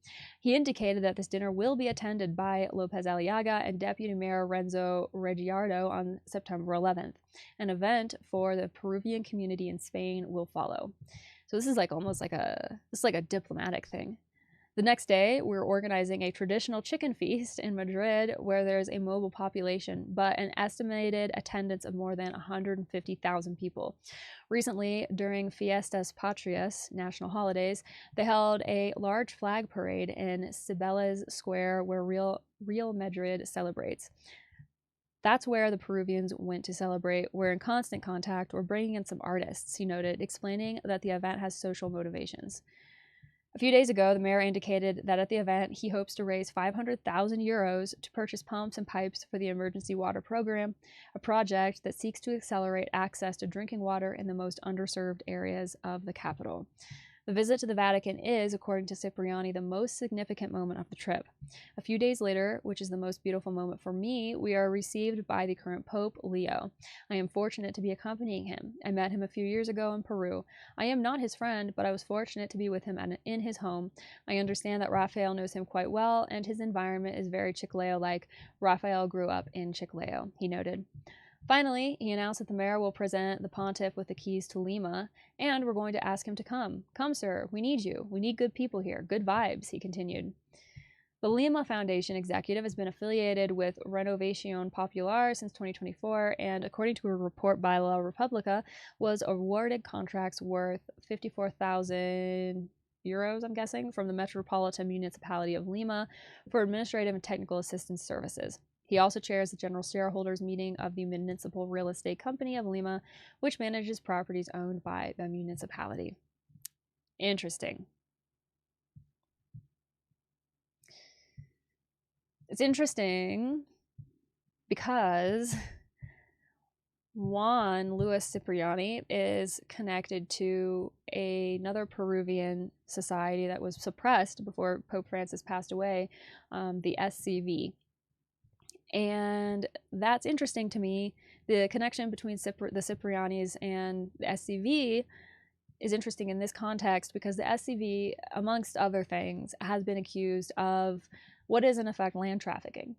He indicated that this dinner will be attended by Lopez Aliaga and Deputy Mayor Renzo Regiardo on September 11th. An event for the Peruvian community in Spain will follow. So this is like almost like a diplomatic thing. The next day, we're organizing a traditional chicken feast in Madrid where there's a mobile population, but an estimated attendance of more than 150,000 people. Recently, during Fiestas Patrias, national holidays, they held a large flag parade in Cibeles Square where Real Madrid celebrates. That's where the Peruvians went to celebrate. We're in constant contact. We're bringing in some artists, he noted, explaining that the event has social motivations. A few days ago, the mayor indicated that at the event, he hopes to raise 500,000 euros to purchase pumps and pipes for the emergency water program, a project that seeks to accelerate access to drinking water in the most underserved areas of the capital. The visit to the Vatican is, according to Cipriani, the most significant moment of the trip. A few days later, which is the most beautiful moment for me, we are received by the current Pope, Leo. I am fortunate to be accompanying him. I met him a few years ago in Peru. I am not his friend, but I was fortunate to be with him in his home. I understand that Rafael knows him quite well, and his environment is very Chiclayo-like. Rafael grew up in Chiclayo, he noted. Finally, he announced that the mayor will present the pontiff with the keys to Lima, and we're going to ask him to come. Come, sir, we need you. We need good people here. Good vibes, he continued. The Lima Foundation executive has been affiliated with Renovación Popular since 2024, and according to a report by La Repubblica, was awarded contracts worth 54,000 euros, I'm guessing, from the Metropolitan Municipality of Lima for administrative and technical assistance services. He also chairs the general shareholders meeting of the Municipal Real Estate Company of Lima, which manages properties owned by the municipality. Interesting. It's interesting because Juan Luis Cipriani is connected to another Peruvian society that was suppressed before Pope Francis passed away, the SCV. And that's interesting to me. The connection between the Ciprianis and the SCV is interesting in this context because the SCV, amongst other things, has been accused of what is in effect land trafficking,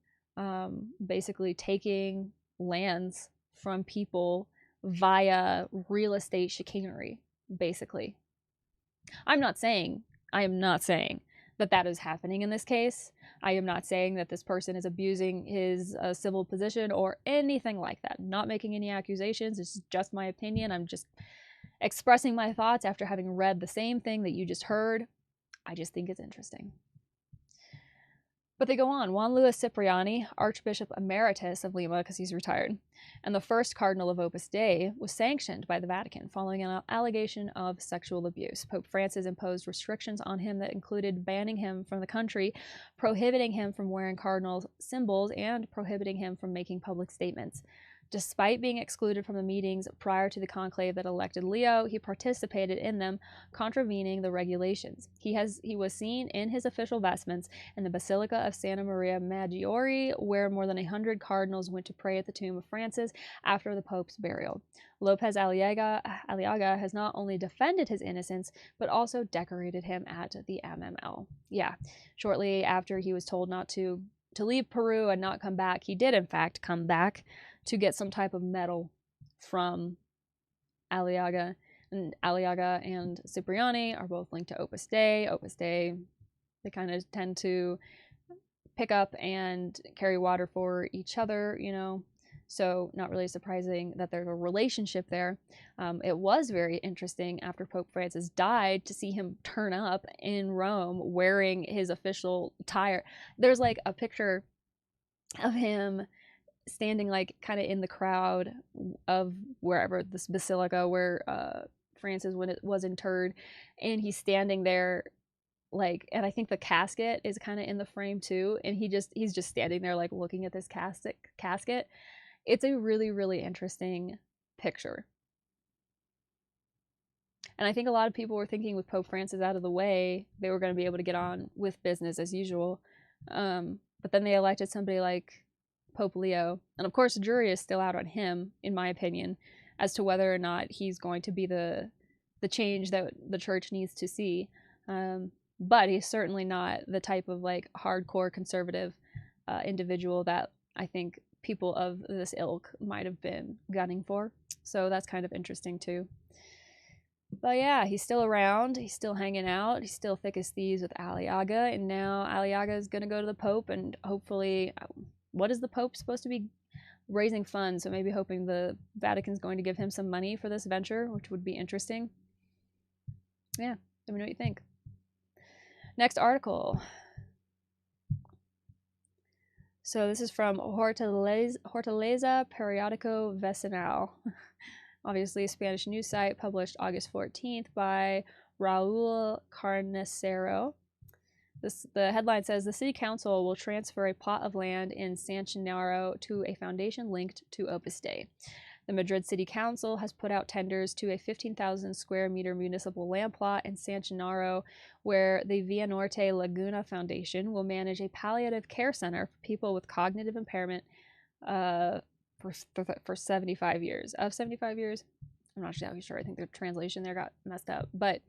basically taking lands from people via real estate chicanery, basically. I am not saying that is happening in this case. I am not saying that this person is abusing his civil position or anything like that. I'm not making any accusations. It's just my opinion. I'm just expressing my thoughts after having read the same thing that you just heard. I just think it's interesting. But they go on. Juan Luis Cipriani, Archbishop Emeritus of Lima, because he's retired, and the first cardinal of Opus Dei, was sanctioned by the Vatican following an allegation of sexual abuse. Pope Francis imposed restrictions on him that included banning him from the country, prohibiting him from wearing cardinal symbols, and prohibiting him from making public statements. Despite being excluded from the meetings prior to the conclave that elected Leo, he participated in them, contravening the regulations. He was seen in his official vestments in the Basilica of Santa Maria Maggiore, where more than 100 cardinals went to pray at the tomb of Francis after the Pope's burial. Lopez Aliaga has not only defended his innocence, but also decorated him at the MML. Yeah, shortly after he was told not to leave Peru and not come back, he did in fact come back to get some type of medal from Aliaga. And Aliaga and Cipriani are both linked to Opus Dei. Opus Dei, they kind of tend to pick up and carry water for each other, you know, so not really surprising that there's a relationship there. It was very interesting after Pope Francis died to see him turn up in Rome wearing his official attire. There's like a picture of him standing like kind of in the crowd of wherever this basilica where Francis was interred, and he's standing there like, and I think the casket is kind of in the frame too, and he's just standing there like looking at this casket. It's a really, really interesting picture. And I think a lot of people were thinking with Pope Francis out of the way, they were going to be able to get on with business as usual. But then they elected somebody like Pope Leo, and of course the jury is still out on him, in my opinion, as to whether or not he's going to be the change that the church needs to see. But he's certainly not the type of like hardcore conservative individual that I think people of this ilk might have been gunning for. So that's kind of interesting too. But yeah, he's still around, he's still hanging out, he's still thick as thieves with Aliaga, and now Aliaga is going to go to the Pope, and hopefully, what is the Pope supposed to be raising funds? So maybe hoping the Vatican's going to give him some money for this venture, which would be interesting. Yeah, let me know what you think. Next article. So this is from Hortaleza Periódico Vecinal. Obviously a Spanish news site, published August 14th by Raul Carnicero. The headline says, the city council will transfer a plot of land in San Gennaro to a foundation linked to Opus Dei. The Madrid City Council has put out tenders to a 15,000 square meter municipal land plot in San Gennaro, where the Via Norte Laguna Foundation will manage a palliative care center for people with cognitive impairment for 75 years. Of 75 years? I'm not sure. I think the translation there got messed up. But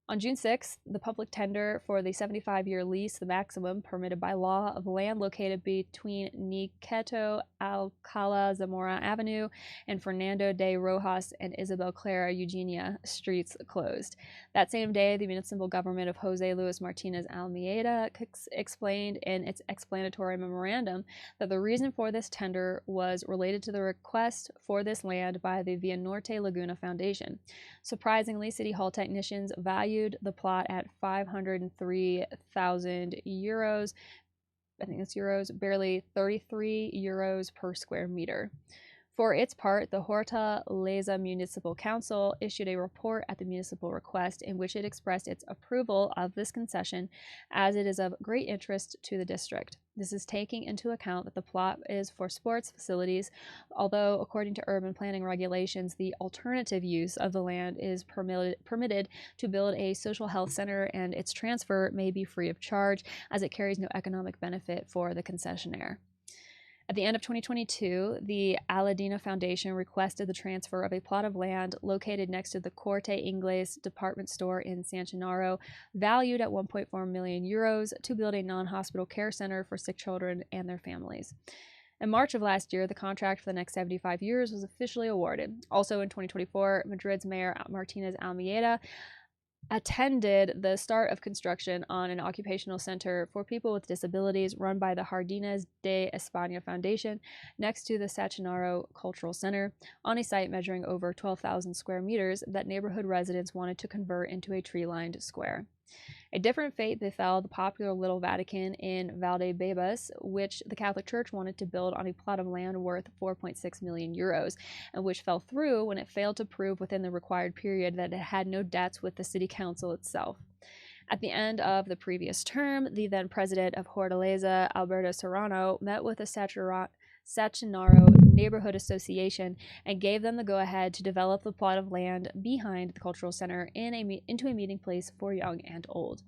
on June 6th, the public tender for the 75-year lease, the maximum permitted by law, of land located between Niceto Alcala Zamora Avenue and Fernando de Rojas and Isabel Clara Eugenia streets closed. That same day, the municipal government of Jose Luis Martinez Almeida explained in its explanatory memorandum that the reason for this tender was related to the request for this land by the Via Norte Laguna Foundation. Surprisingly, City Hall technicians valued the plot at 503,000 euros. I think that's euros, barely 33 euros per square meter. For its part, the Hortaleza Municipal Council issued a report at the municipal request in which it expressed its approval of this concession, as it is of great interest to the district. This is taking into account that the plot is for sports facilities, although according to urban planning regulations, the alternative use of the land is permitted to build a social health center, and its transfer may be free of charge as it carries no economic benefit for the concessionaire. At the end of 2022, the Aladina Foundation requested the transfer of a plot of land located next to the Corte Inglés department store in San Gennaro, valued at 1.4 million euros, to build a non-hospital care center for sick children and their families. In March of last year, the contract for the next 75 years was officially awarded. Also in 2024, Madrid's Mayor Martinez Almeida attended the start of construction on an occupational center for people with disabilities run by the Jardines de España Foundation next to the San Gennaro Cultural Center, on a site measuring over 12,000 square meters that neighborhood residents wanted to convert into a tree-lined square. A different fate befell the popular Little Vatican in Valdebebas, which the Catholic Church wanted to build on a plot of land worth 4.6 million euros, and which fell through when it failed to prove within the required period that it had no debts with the city council itself. At the end of the previous term, the then president of Fortaleza, Alberto Serrano, met with the Sachinaro Neighborhood Association and gave them the go-ahead to develop the plot of land behind the cultural center into a meeting place for young and old.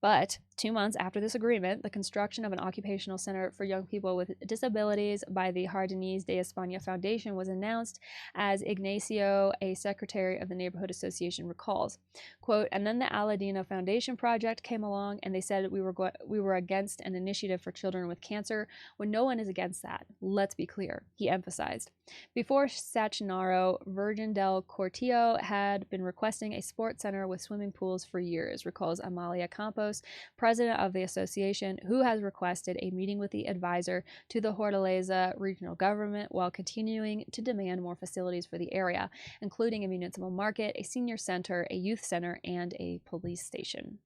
But 2 months after this agreement, the construction of an occupational center for young people with disabilities by the Jardines de España Foundation was announced, as Ignacio, a secretary of the Neighborhood Association, recalls. Quote, and then the Aladina Foundation project came along, and they said we were against an initiative for children with cancer, when no one is against that. Let's be clear, he emphasized. Before Sachinaro, Virgin del Cortillo had been requesting a sports center with swimming pools for years, recalls Amalia Campos, president of the association, who has requested a meeting with the advisor to the Fortaleza regional government while continuing to demand more facilities for the area, including a municipal market, a senior center, a youth center, and a police station.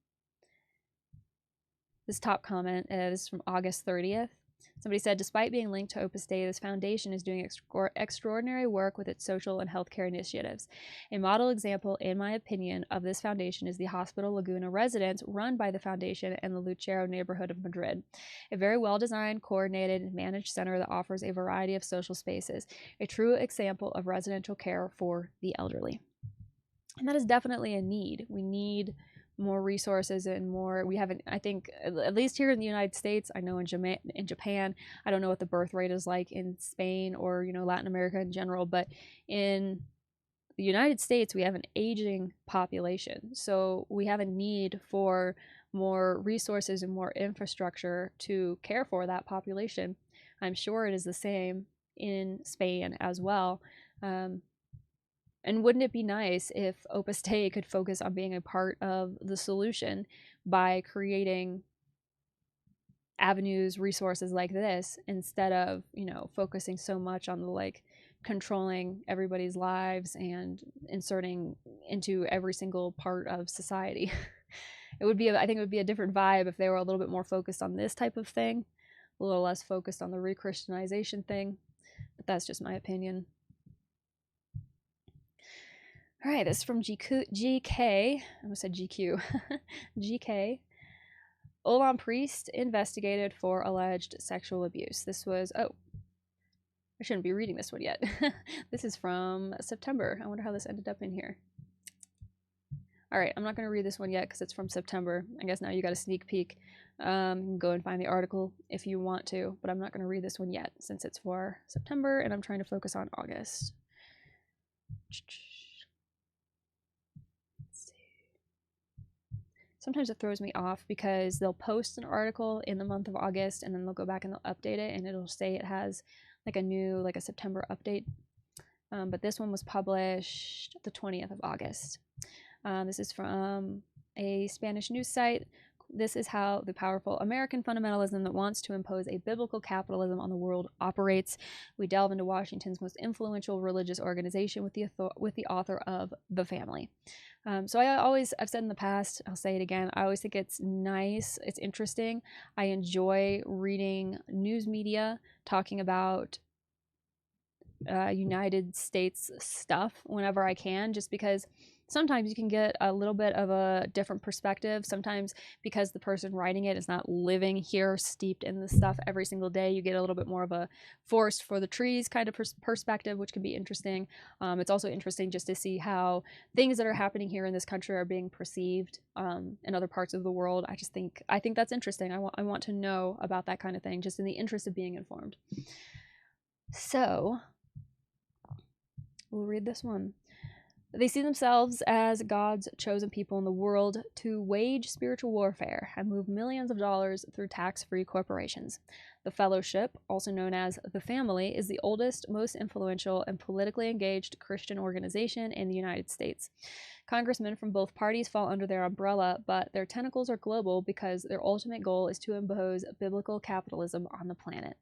This top comment is from August 30th. Somebody said, despite being linked to Opus Dei, this foundation is doing extraordinary work with its social and healthcare initiatives. A model example, in my opinion, of this foundation is the Hospital Laguna residence run by the foundation in the Lucero neighborhood of Madrid. A very well-designed, coordinated, and managed center that offers a variety of social spaces. A true example of residential care for the elderly. And that is definitely a need. We need more resources and more. We haven't, I think, at least here in the United States, I know in Japan, I don't know what the birth rate is like in Spain or, Latin America in general, but in the United States, we have an aging population. So we have a need for more resources and more infrastructure to care for that population. I'm sure it is the same in Spain as well. And wouldn't it be nice if Opus Dei could focus on being a part of the solution by creating avenues, resources like this, instead of, focusing so much on the controlling everybody's lives and inserting into every single part of society. I think it would be a different vibe if they were a little bit more focused on this type of thing, a little less focused on the re-Christianization thing, but that's just my opinion. All right, this is from GK. I almost said GQ. GK. Olan priest investigated for alleged sexual abuse. This was, I shouldn't be reading this one yet. This is from September. I wonder how this ended up in here. All right, I'm not going to read this one yet because it's from September. I guess now you got a sneak peek. You can go and find the article if you want to, but I'm not going to read this one yet since it's for September and I'm trying to focus on August. Sometimes it throws me off because they'll post an article in the month of August and then they'll go back and they'll update it and it'll say it has a September update. But this one was published the 20th of August. This is from a Spanish news site. This is how the powerful American fundamentalism that wants to impose a biblical capitalism on the world operates. We delve into Washington's most influential religious organization with the author of The Family. So I've said in the past, I'll say it again, I always think it's nice, it's interesting. I enjoy reading news media talking about United States stuff whenever I can, just because sometimes you can get a little bit of a different perspective. Sometimes because the person writing it is not living here, steeped in this stuff every single day, you get a little bit more of a forest for the trees kind of perspective, which can be interesting. It's also interesting just to see how things that are happening here in this country are being perceived in other parts of the world. I think that's interesting. I want to know about that kind of thing, just in the interest of being informed. So we'll read this one. They see themselves as God's chosen people in the world to wage spiritual warfare and move millions of dollars through tax-free corporations. The Fellowship, also known as The Family, is the oldest, most influential, and politically engaged Christian organization in the United States. Congressmen from both parties fall under their umbrella, but their tentacles are global because their ultimate goal is to impose biblical capitalism on the planet.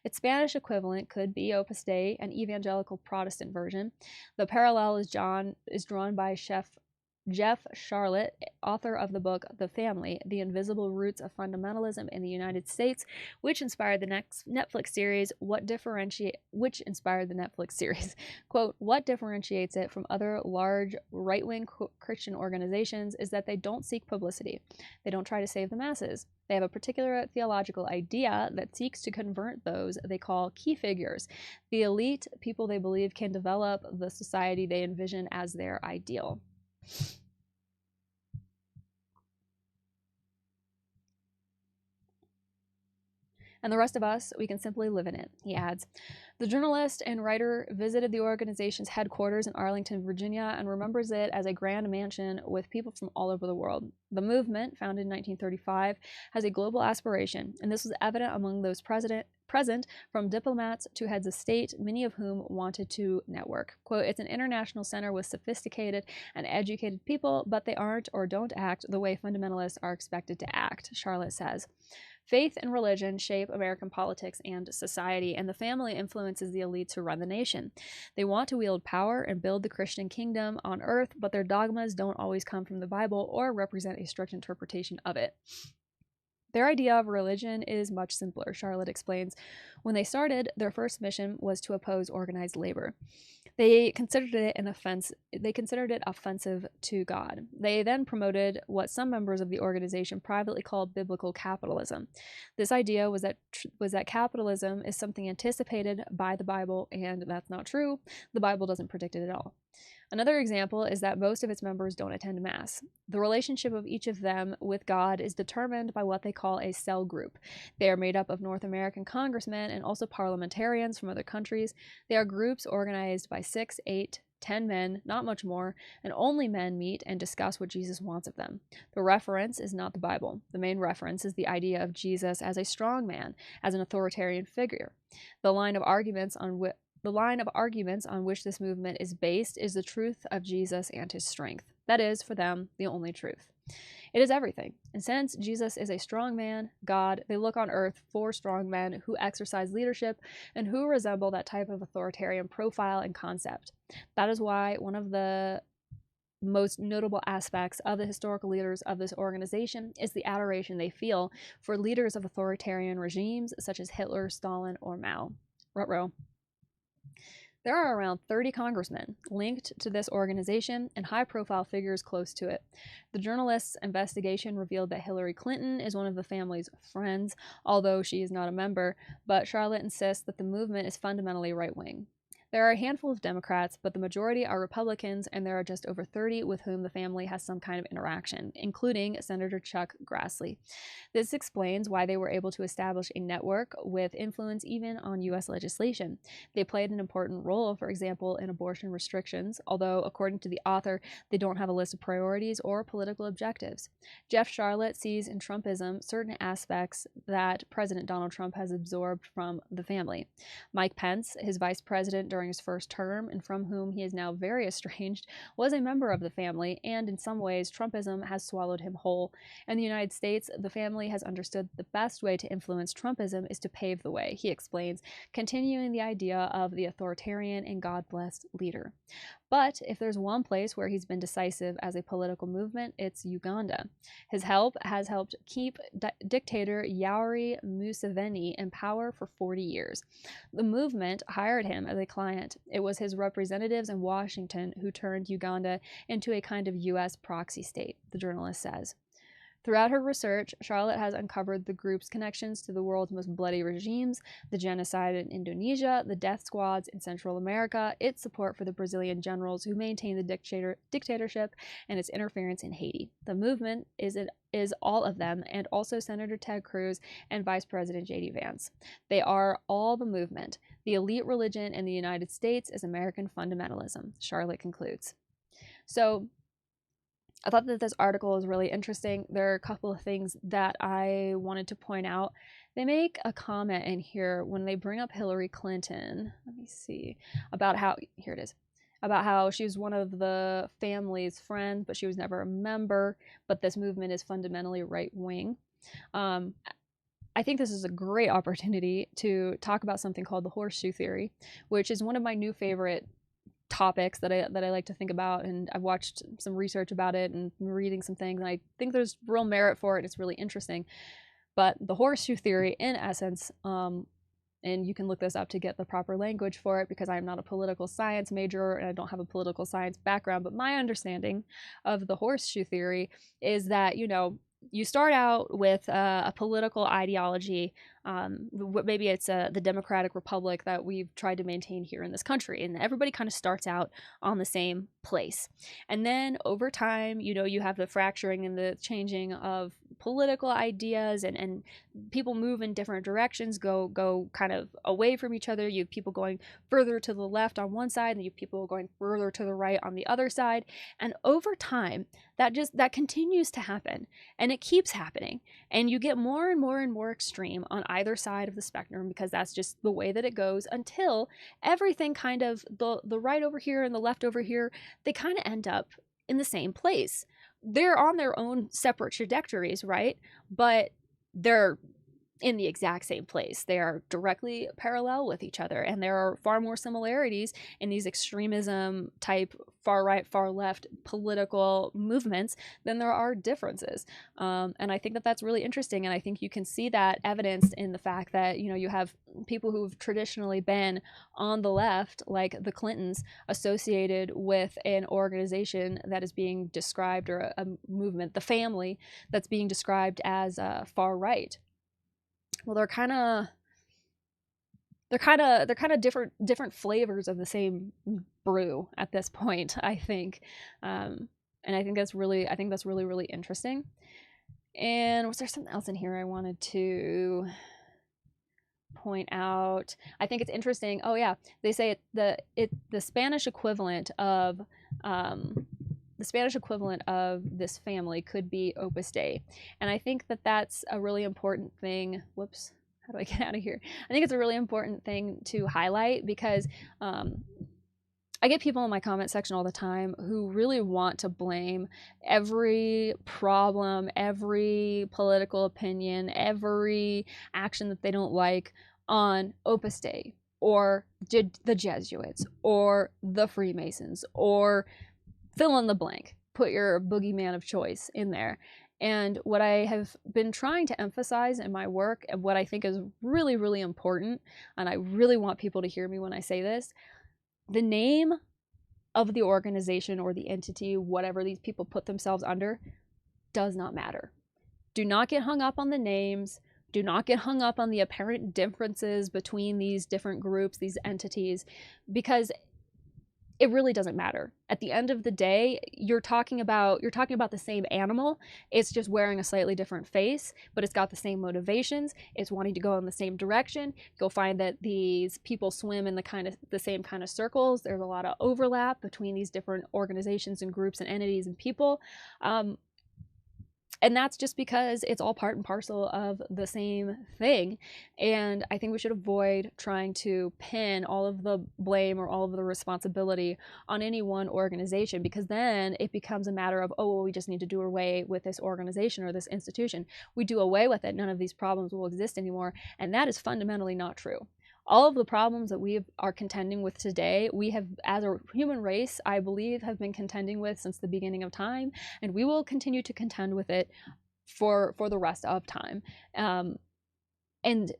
Its Spanish equivalent could be Opus Dei, an evangelical Protestant version. The parallel is drawn by Chef Jeff Charlotte, author of the book The Family, The Invisible Roots of Fundamentalism in the United States, which inspired the next Netflix series, quote, what differentiates it from other large right-wing Christian organizations is that they don't seek publicity. They don't try to save the masses. They have a particular theological idea that seeks to convert those they call key figures, the elite, people they believe can develop the society they envision as their ideal. And the rest of us, we can simply live in it, he adds. The journalist and writer visited the organization's headquarters in Arlington, Virginia, and remembers it as a grand mansion with people from all over the world. The movement, founded in 1935, has a global aspiration, and this was evident among those present, from diplomats to heads of state, many of whom wanted to network. Quote, it's an international center with sophisticated and educated people, but they aren't or don't act the way fundamentalists are expected to act, Charlotte says. Faith and religion shape American politics and society, and the family influences the elites who run the nation. They want to wield power and build the Christian kingdom on earth, but their dogmas don't always come from the Bible or represent a strict interpretation of it. Their idea of religion is much simpler, Charlotte explains. When they started, their first mission was to oppose organized labor. They considered it offensive to God. They then promoted what some members of the organization privately called biblical capitalism. This idea was that capitalism is something anticipated by the Bible, and that's not true. The Bible doesn't predict it at all. Another example is that most of its members don't attend Mass. The relationship of each of them with God is determined by what they call a cell group. They are made up of North American congressmen and also parliamentarians from other countries. They are groups organized by 6, 8, 10 men, not much more, and only men meet and discuss what Jesus wants of them. The reference is not the Bible. The main reference is the idea of Jesus as a strong man, as an authoritarian figure. The line of arguments on which this movement is based is the truth of Jesus and his strength. That is, for them, the only truth. It is everything. And since Jesus is a strong man, God, they look on earth for strong men who exercise leadership and who resemble that type of authoritarian profile and concept. That is why one of the most notable aspects of the historical leaders of this organization is the adoration they feel for leaders of authoritarian regimes such as Hitler, Stalin, or Mao. Ruh-roh. There are around 30 congressmen linked to this organization and high-profile figures close to it. The journalist's investigation revealed that Hillary Clinton is one of the family's friends, although she is not a member, but Charlotte insists that the movement is fundamentally right-wing. There are a handful of Democrats, but the majority are Republicans, and there are just over 30 with whom the family has some kind of interaction, including Senator Chuck Grassley. This explains why they were able to establish a network with influence even on U.S. legislation. They played an important role, for example, in abortion restrictions, although, according to the author, they don't have a list of priorities or political objectives. Jeff Charlotte sees in Trumpism certain aspects that President Donald Trump has absorbed from the family. Mike Pence, his vice president during his first term, and from whom he is now very estranged, was a member of the family, and in some ways, Trumpism has swallowed him whole. In the United States, the family has understood the best way to influence Trumpism is to pave the way, he explains, continuing the idea of the authoritarian and God-blessed leader. But if there's one place where he's been decisive as a political movement, it's Uganda. His help has helped keep dictator Yoweri Museveni in power for 40 years. The movement hired him as a client. It was his representatives in Washington who turned Uganda into a kind of U.S. proxy state, the journalist says. Throughout her research, Charlotte has uncovered the group's connections to the world's most bloody regimes, the genocide in Indonesia, the death squads in Central America, its support for the Brazilian generals who maintain the dictatorship, and its interference in Haiti. The movement is all of them, and also Senator Ted Cruz and Vice President J.D. Vance. They are all the movement. The elite religion in the United States is American fundamentalism, Charlotte concludes. So, I thought that this article is really interesting. There are a couple of things that I wanted to point out. They make a comment in here when they bring up Hillary Clinton. Let me see. About how she was one of the family's friends, but she was never a member, but this movement is fundamentally right-wing. I think this is a great opportunity to talk about something called the horseshoe theory, which is one of my new favorite topics that I like to think about, and I've watched some research about it and reading some things, and I think there's real merit for it. It's really interesting. But the horseshoe theory, in essence, and you can look this up to get the proper language for it, because I'm not a political science major and I don't have a political science background, but my understanding of the horseshoe theory is that, you know, you start out with a political ideology. Maybe it's the Democratic Republic that we've tried to maintain here in this country, and everybody kind of starts out on the same place. And then over time, you know, you have the fracturing and the changing of political ideas, and people move in different directions, go kind of away from each other. You have people going further to the left on one side, and you have people going further to the right on the other side. And over time, that continues to happen, and it keeps happening, and you get more and more and more extreme on either side of the spectrum, because that's just the way that it goes, until everything kind of, the right over here and the left over here, they kind of end up in the same place. They're on their own separate trajectories, right? But they're in the exact same place. They are directly parallel with each other, and there are far more similarities in these extremism type far right, far left political movements than there are differences. And I think that that's really interesting, and I think you can see that evidenced in the fact that, you know, you have people who've traditionally been on the left, like the Clintons, associated with an organization that is being described, or a movement, the family, that's being described as far right. Well, they're kind of different flavors of the same brew at this point, I think. And I think that's really really interesting. And was there something else in here I wanted to point out? I think it's interesting. Oh yeah, they say the Spanish equivalent of this family could be Opus Dei. And I think that that's a really important thing. Whoops, how do I get out of here? I think it's a really important thing to highlight, because I get people in my comment section all the time who really want to blame every problem, every political opinion, every action that they don't like on Opus Dei, or the Jesuits, or the Freemasons, or fill in the blank. Put your boogeyman of choice in there. And what I have been trying to emphasize in my work, and what I think is really, really important, and I really want people to hear me when I say this, the name of the organization or the entity, whatever these people put themselves under, does not matter. Do not get hung up on the names. Do not get hung up on the apparent differences between these different groups, these entities, because it really doesn't matter. At the end of the day, you're talking about the same animal. It's just wearing a slightly different face, but it's got the same motivations. It's wanting to go in the same direction. You'll find that these people swim in the same kind of circles. There's a lot of overlap between these different organizations and groups and entities and people. And that's just because it's all part and parcel of the same thing. And I think we should avoid trying to pin all of the blame or all of the responsibility on any one organization, because then it becomes a matter of, oh, well, we just need to do away with this organization or this institution. We do away with it, none of these problems will exist anymore. And that is fundamentally not true. All of the problems that we are contending with today, we have, as a human race, I believe, have been contending with since the beginning of time, and we will continue to contend with it for the rest of time. And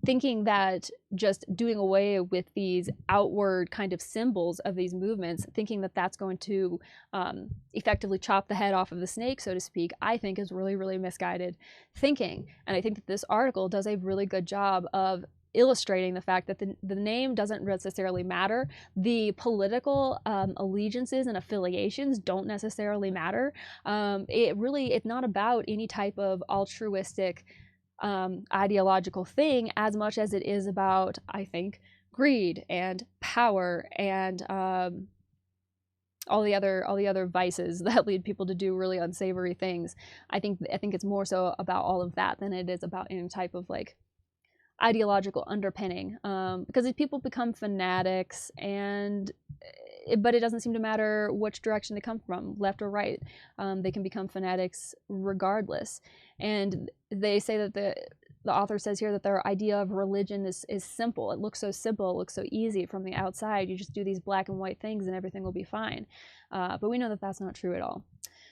thinking that just doing away with these outward kind of symbols of these movements, thinking that that's going to effectively chop the head off of the snake, so to speak, I think is really, really misguided thinking. And I think that this article does a really good job of illustrating the fact that the name doesn't necessarily matter. The political allegiances and affiliations don't necessarily matter. It's not about any type of altruistic ideological thing as much as it is about, I think, greed and power and all the other vices that lead people to do really unsavory things. I think it's more so about all of that than it is about any type of like ideological underpinning, because these people become fanatics, but it doesn't seem to matter which direction they come from, left or right. They can become fanatics regardless. And they say that the author says here that their idea of religion is simple. It looks so simple, it looks so easy from the outside. You just do these black and white things and everything will be fine. But we know that that's not true at all.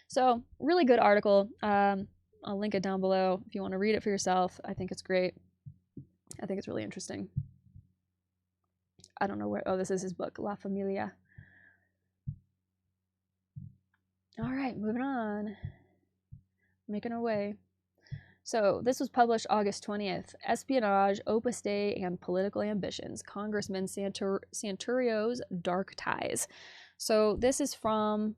So, really good article. I'll link it down below if you want to read it for yourself. I think it's great. I think it's really interesting. I don't know where. Oh, this is his book, La Familia. All right, moving on. Making our way. So, this was published August 20th. Espionage, Opus Dei, and Political Ambitions. Congressman Santurio's Dark Ties. So, this is from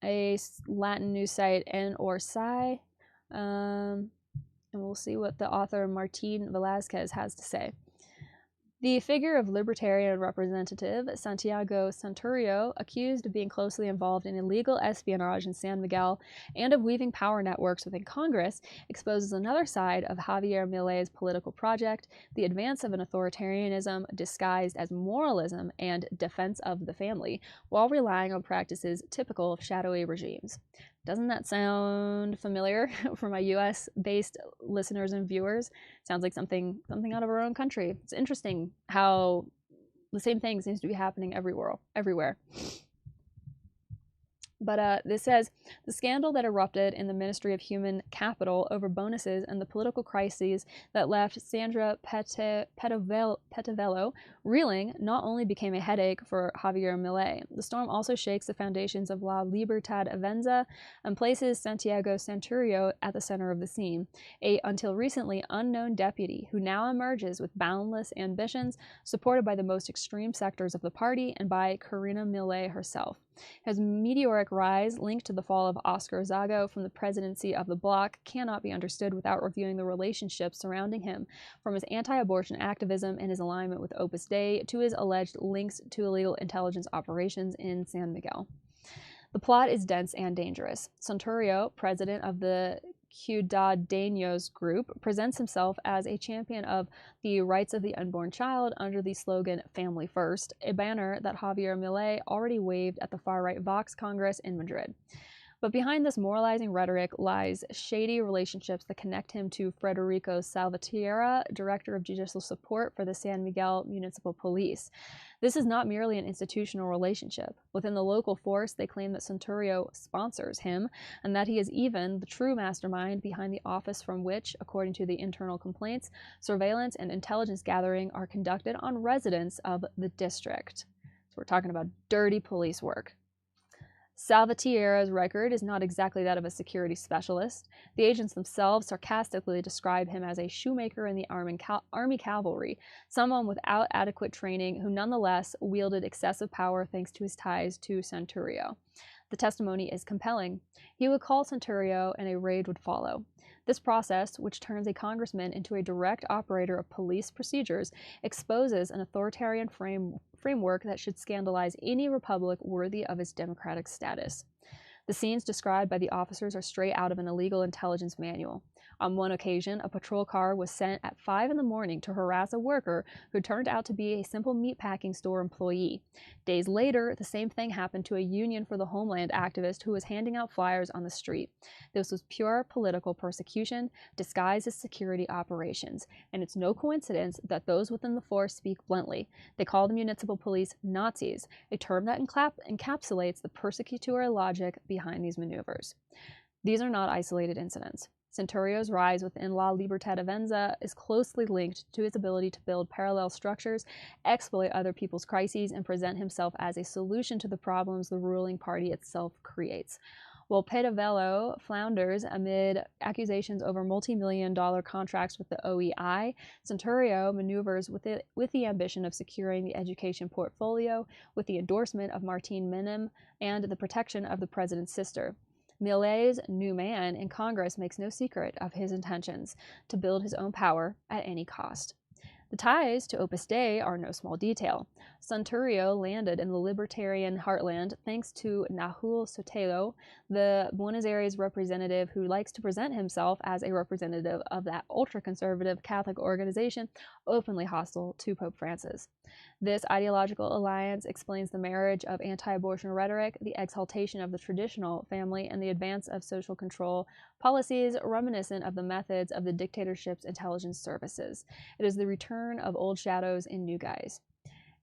a Latin news site, N-or-Sci. And we'll see what the author Martin Velázquez has to say. The figure of libertarian representative Santiago Santurio, accused of being closely involved in illegal espionage in San Miguel and of weaving power networks within Congress, exposes another side of Javier Milei's political project, the advance of an authoritarianism disguised as moralism and defense of the family, while relying on practices typical of shadowy regimes. Doesn't that sound familiar for my US-based listeners and viewers? Sounds like something out of our own country. It's interesting how the same thing seems to be happening everywhere. But this says, the scandal that erupted in the Ministry of Human Capital over bonuses and the political crises that left Sandra Pettivello reeling not only became a headache for Javier Milei. The storm also shakes the foundations of La Libertad Avanza and places Santiago Santurio at the center of the scene, a until recently unknown deputy who now emerges with boundless ambitions, supported by the most extreme sectors of the party and by Carina Milei herself. His meteoric rise, linked to the fall of Oscar Zago from the presidency of the bloc, cannot be understood without reviewing the relationships surrounding him, from his anti-abortion activism and his alignment with Opus Dei to his alleged links to illegal intelligence operations in San Miguel. The plot is dense and dangerous. Santurio, president of the Ciudadanos group, presents himself as a champion of the rights of the unborn child under the slogan Family First, a banner that Javier Milei already waved at the far-right Vox Congress in Madrid. But behind this moralizing rhetoric lies shady relationships that connect him to Federico Salvatierra, Director of Judicial Support for the San Miguel Municipal Police. This is not merely an institutional relationship. Within the local force, they claim that Santurio sponsors him, and that he is even the true mastermind behind the office from which, according to the internal complaints, surveillance and intelligence gathering are conducted on residents of the district. So we're talking about dirty police work. Salvatierra's record is not exactly that of a security specialist. The agents themselves sarcastically describe him as a shoemaker in the Army cavalry, someone without adequate training who nonetheless wielded excessive power thanks to his ties to Santurio. The testimony is compelling. He would call Santurio and a raid would follow. This process, which turns a congressman into a direct operator of police procedures, exposes an authoritarian framework that should scandalize any republic worthy of its democratic status. The scenes described by the officers are straight out of an illegal intelligence manual. On one occasion, a patrol car was sent at 5 a.m. to harass a worker who turned out to be a simple meatpacking store employee. Days later, the same thing happened to a Union for the Homeland activist who was handing out flyers on the street. This was pure political persecution disguised as security operations, and it's no coincidence that those within the force speak bluntly. They call the municipal police Nazis, a term that encapsulates the persecutory logic behind these maneuvers. These are not isolated incidents. Santurio's rise within La Libertad Avanza is closely linked to his ability to build parallel structures, exploit other people's crises, and present himself as a solution to the problems the ruling party itself creates. While Pettivello flounders amid accusations over multi-million-dollar contracts with the OEI, Santurio maneuvers with the ambition of securing the education portfolio with the endorsement of Martin Menem and the protection of the president's sister. Milei's new man in Congress makes no secret of his intentions to build his own power at any cost. The ties to Opus Dei are no small detail. Santurio landed in the libertarian heartland thanks to Nahul Sotelo, the Buenos Aires representative who likes to present himself as a representative of that ultra-conservative Catholic organization openly hostile to Pope Francis. This ideological alliance explains the marriage of anti-abortion rhetoric, the exaltation of the traditional family, and the advance of social control policies reminiscent of the methods of the dictatorship's intelligence services. It is the return of old shadows in new guise.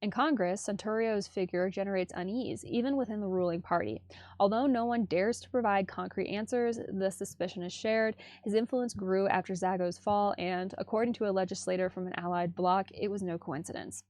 In Congress, Santurio's figure generates unease, even within the ruling party. Although no one dares to provide concrete answers, the suspicion is shared. His influence grew after Zago's fall, and, according to a legislator from an allied bloc, it was no coincidence.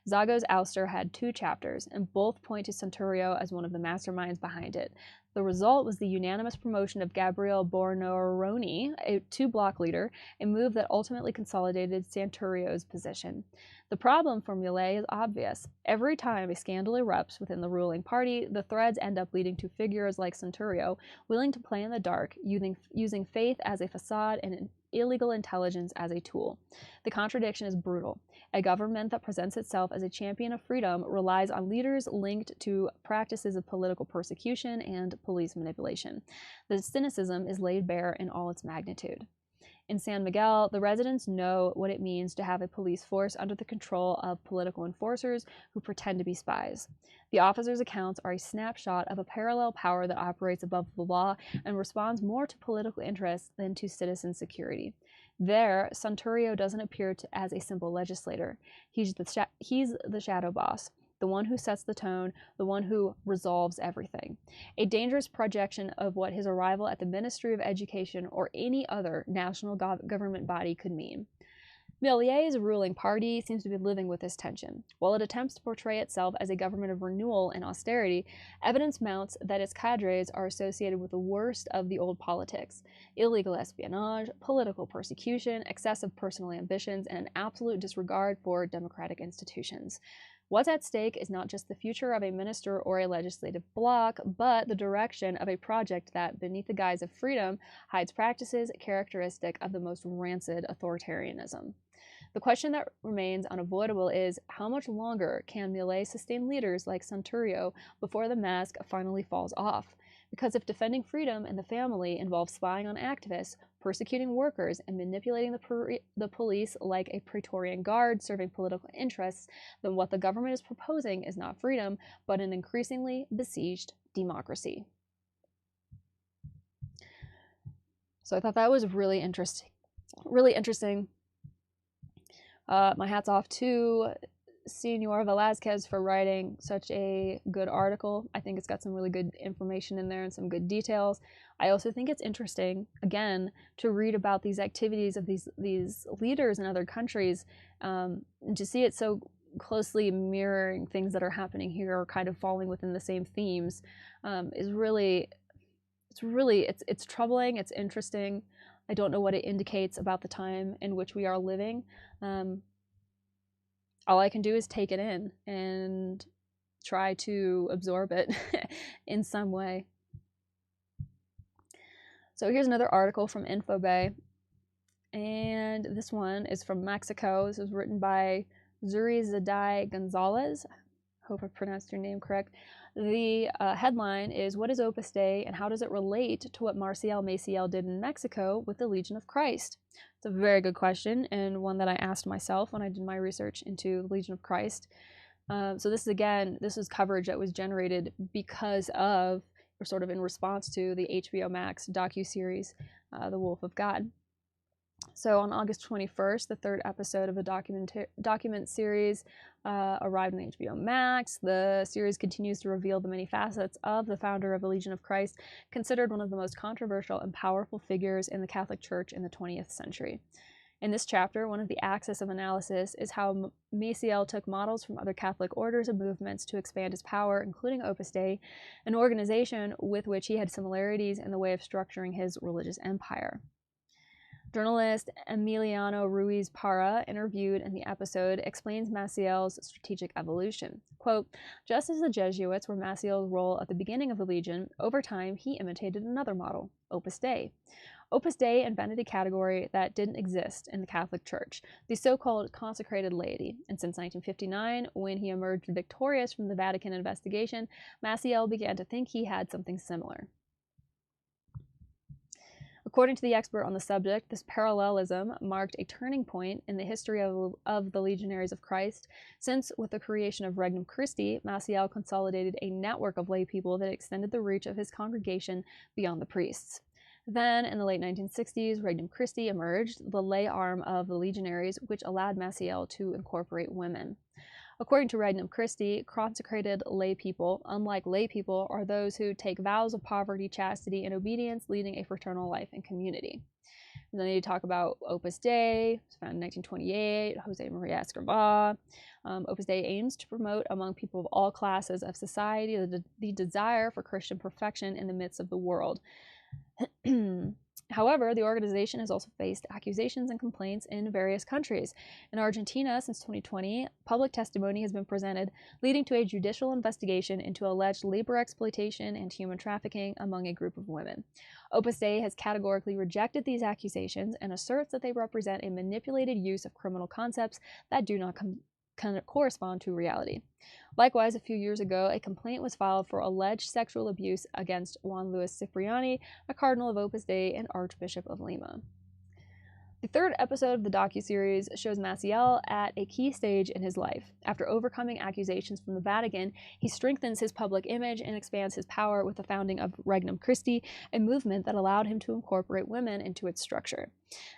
Zago's ouster had 2 chapters, and both point to Santurio as one of the masterminds behind it. The result was the unanimous promotion of Gabriel Bornoroni to bloc leader, a move that ultimately consolidated Santurio's position. The problem for Millet is obvious. Every time a scandal erupts within the ruling party, the threads end up leading to figures like Santurio, willing to play in the dark, using faith as a facade and illegal intelligence as a tool. The contradiction is brutal. A government that presents itself as a champion of freedom relies on leaders linked to practices of political persecution and police manipulation. The cynicism is laid bare in all its magnitude. In San Miguel, the residents know what it means to have a police force under the control of political enforcers who pretend to be spies. The officers' accounts are a snapshot of a parallel power that operates above the law and responds more to political interests than to citizen security. There, Santurio doesn't appear as a simple legislator. He's the shadow boss, the one who sets the tone, the one who resolves everything. A dangerous projection of what his arrival at the Ministry of Education or any other national government body could mean. Millet's ruling party seems to be living with this tension. While it attempts to portray itself as a government of renewal and austerity, evidence mounts that its cadres are associated with the worst of the old politics: illegal espionage, political persecution, excessive personal ambitions, and an absolute disregard for democratic institutions. What's at stake is not just the future of a minister or a legislative bloc, but the direction of a project that, beneath the guise of freedom, hides practices characteristic of the most rancid authoritarianism. The question that remains unavoidable is, how much longer can Millet sustain leaders like Santurio before the mask finally falls off? Because if defending freedom and the family involves spying on activists, persecuting workers, and manipulating the police like a Praetorian Guard serving political interests, then what the government is proposing is not freedom, but an increasingly besieged democracy. So I thought that was really interesting. My hat's off to Senor Velazquez for writing such a good article. I think it's got some really good information in there and some good details. I also think it's interesting, again, to read about these activities of these leaders in other countries, and to see it so closely mirroring things that are happening here or kind of falling within the same themes, is really, it's troubling, it's interesting. I don't know what it indicates about the time in which we are living. All I can do is take it in and try to absorb it in some way. So here's another article from InfoBay, and this one is from Mexico. This was written by Zuri Zadai Gonzalez. Hope I pronounced your name correct. The headline is, "What is Opus Dei and how does it relate to what Marcial Maciel did in Mexico with the Legion of Christ?" It's a very good question, and one that I asked myself when I did my research into the Legion of Christ. So this is coverage that was generated because of, or sort of in response to, the HBO Max docuseries, The Wolf of God. So on August 21st, the 3rd episode of the document series arrived on HBO Max. The series continues to reveal the many facets of the founder of the Legion of Christ, considered one of the most controversial and powerful figures in the Catholic Church in the 20th century. In this chapter, one of the axes of analysis is how Maciel took models from other Catholic orders and movements to expand his power, including Opus Dei, an organization with which he had similarities in the way of structuring his religious empire. Journalist Emiliano Ruiz Parra, interviewed in the episode, explains Maciel's strategic evolution. Quote, "Just as the Jesuits were Maciel's role at the beginning of the Legion, over time he imitated another model, Opus Dei. Opus Dei invented a category that didn't exist in the Catholic Church, the so-called consecrated laity, and since 1959, when he emerged victorious from the Vatican investigation, Maciel began to think he had something similar." According to the expert on the subject, this parallelism marked a turning point in the history of the Legionaries of Christ, since with the creation of Regnum Christi, Maciel consolidated a network of lay people that extended the reach of his congregation beyond the priests. Then, in the late 1960s, Regnum Christi emerged, the lay arm of the Legionaries, which allowed Maciel to incorporate women. According to Regnum Christi, consecrated lay people, unlike lay people, are those who take vows of poverty, chastity, and obedience, leading a fraternal life and community. And then they talk about Opus Dei, founded in 1928, Jose Maria Escrivá. Opus Dei aims to promote among people of all classes of society the desire for Christian perfection in the midst of the world. However, the organization has also faced accusations and complaints in various countries. In Argentina, since 2020, public testimony has been presented, leading to a judicial investigation into alleged labor exploitation and human trafficking among a group of women. Opus Dei has categorically rejected these accusations and asserts that they represent a manipulated use of criminal concepts that do not correspond to reality. Likewise, a few years ago, a complaint was filed for alleged sexual abuse against Juan Luis Cipriani, a cardinal of Opus Dei and Archbishop of Lima. The third episode of the docuseries shows Maciel at a key stage in his life. After overcoming accusations from the Vatican, he strengthens his public image and expands his power with the founding of Regnum Christi, a movement that allowed him to incorporate women into its structure.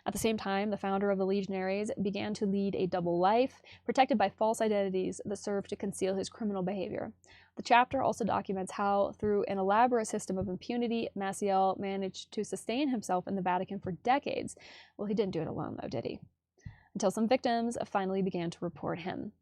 At the same time, the founder of the Legionaries began to lead a double life, protected by false identities that served to conceal his criminal behavior. The chapter also documents how, through an elaborate system of impunity, Maciel managed to sustain himself in the Vatican for decades. Well, he didn't do it alone, though, did he? Until some victims finally began to report him.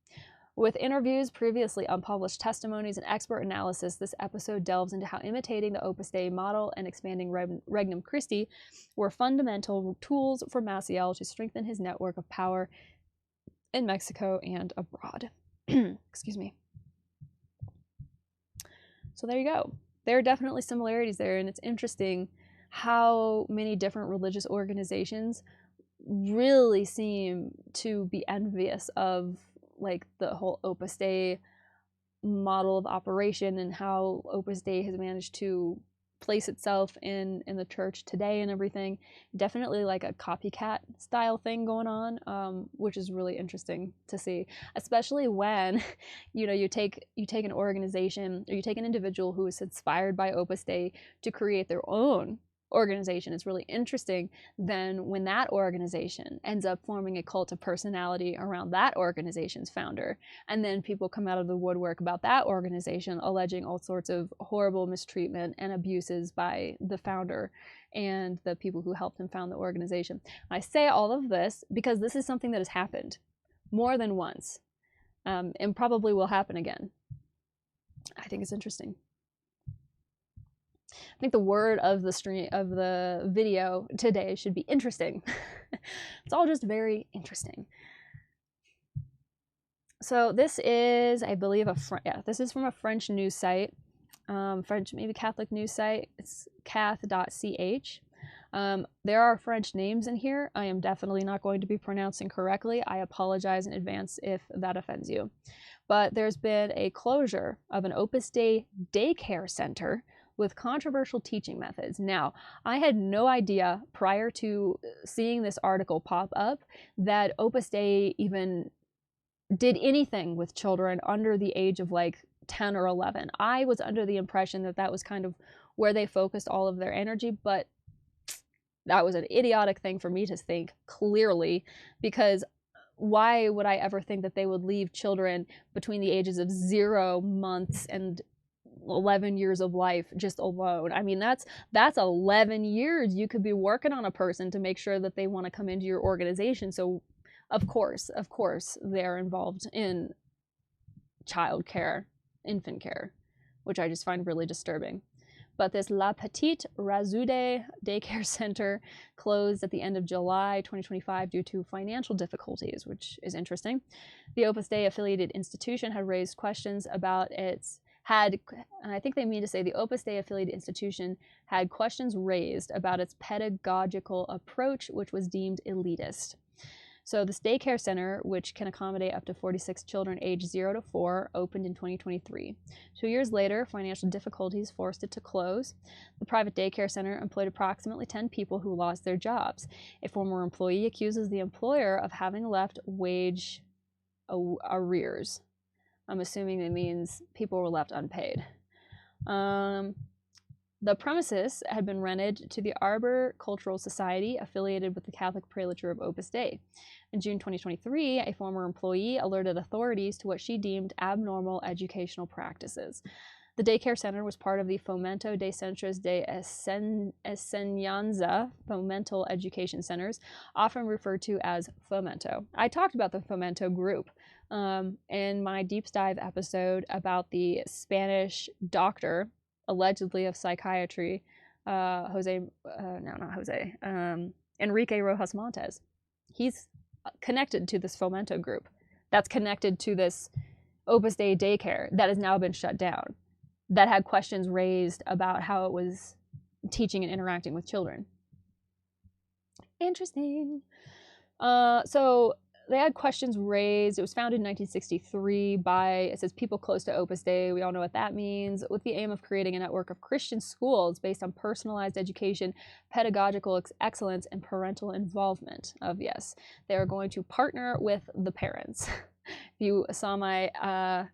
With interviews, previously unpublished testimonies, and expert analysis, this episode delves into how imitating the Opus Dei model and expanding Regnum Christi were fundamental tools for Maciel to strengthen his network of power in Mexico and abroad. Excuse me. So there you go. There are definitely similarities there, and it's interesting how many different religious organizations really seem to be envious of like the whole Opus Dei model of operation and how Opus Dei has managed to place itself in the church today and everything. Definitely like a copycat style thing going on, which is really interesting to see, especially when you take an organization or you take an individual who is inspired by Opus Dei to create their own organization. It's really interesting then when that organization ends up forming a cult of personality around that organization's founder, and then people come out of the woodwork about that organization alleging all sorts of horrible mistreatment and abuses by the founder and the people who helped him found the organization. I say all of this because this is something that has happened more than once, and probably will happen again. I think it's interesting. I think the word of the video today should be interesting. It's all just very interesting. So this is, I believe, this is from a French news site, French, maybe Catholic news site. It's cath.ch. There are French names in here. I am definitely not going to be pronouncing correctly. I apologize in advance if that offends you. But there's been a closure of an Opus Dei daycare center with controversial teaching methods. Now, I had no idea prior to seeing this article pop up that Opus Dei even did anything with children under the age of like 10 or 11. I was under the impression that that was kind of where they focused all of their energy, but that was an idiotic thing for me to think, clearly, because why would I ever think that they would leave children between the ages of 0 months and 11 years of life just alone? I mean, that's 11 years you could be working on a person to make sure that they want to come into your organization. So of course they're involved in child care, infant care, which I just find really disturbing. But this La Petite Razoude daycare center closed at the end of July 2025 due to financial difficulties, which is interesting. The Opus Dei affiliated institution had raised questions about and I think they mean to say the Opus Dei affiliated institution had questions raised about its pedagogical approach, which was deemed elitist. So this daycare center, which can accommodate up to 46 children aged 0 to 4, opened in 2023. 2 years later, financial difficulties forced it to close. The private daycare center employed approximately 10 people who lost their jobs. A former employee accuses the employer of having left wage arrears. I'm assuming it means people were left unpaid. The premises had been rented to the Arbor Cultural Society, affiliated with the Catholic Prelature of Opus Dei. In June 2023, a former employee alerted authorities to what she deemed abnormal educational practices. The daycare center was part of the Fomento de Centros de Enseñanza, Fomental Education Centers, often referred to as Fomento. I talked about the Fomento group in my deep dive episode about the Spanish doctor, allegedly of psychiatry, Enrique Rojas Montes. He's connected to this Fomento group that's connected to this Opus Dei daycare that has now been shut down, that had questions raised about how it was teaching and interacting with children. Interesting. So they had questions raised. It was founded in 1963 by, it says, people close to Opus Dei. We all know what that means. With the aim of creating a network of Christian schools based on personalized education, pedagogical excellence, and parental involvement. Yes, they are going to partner with the parents. If you saw my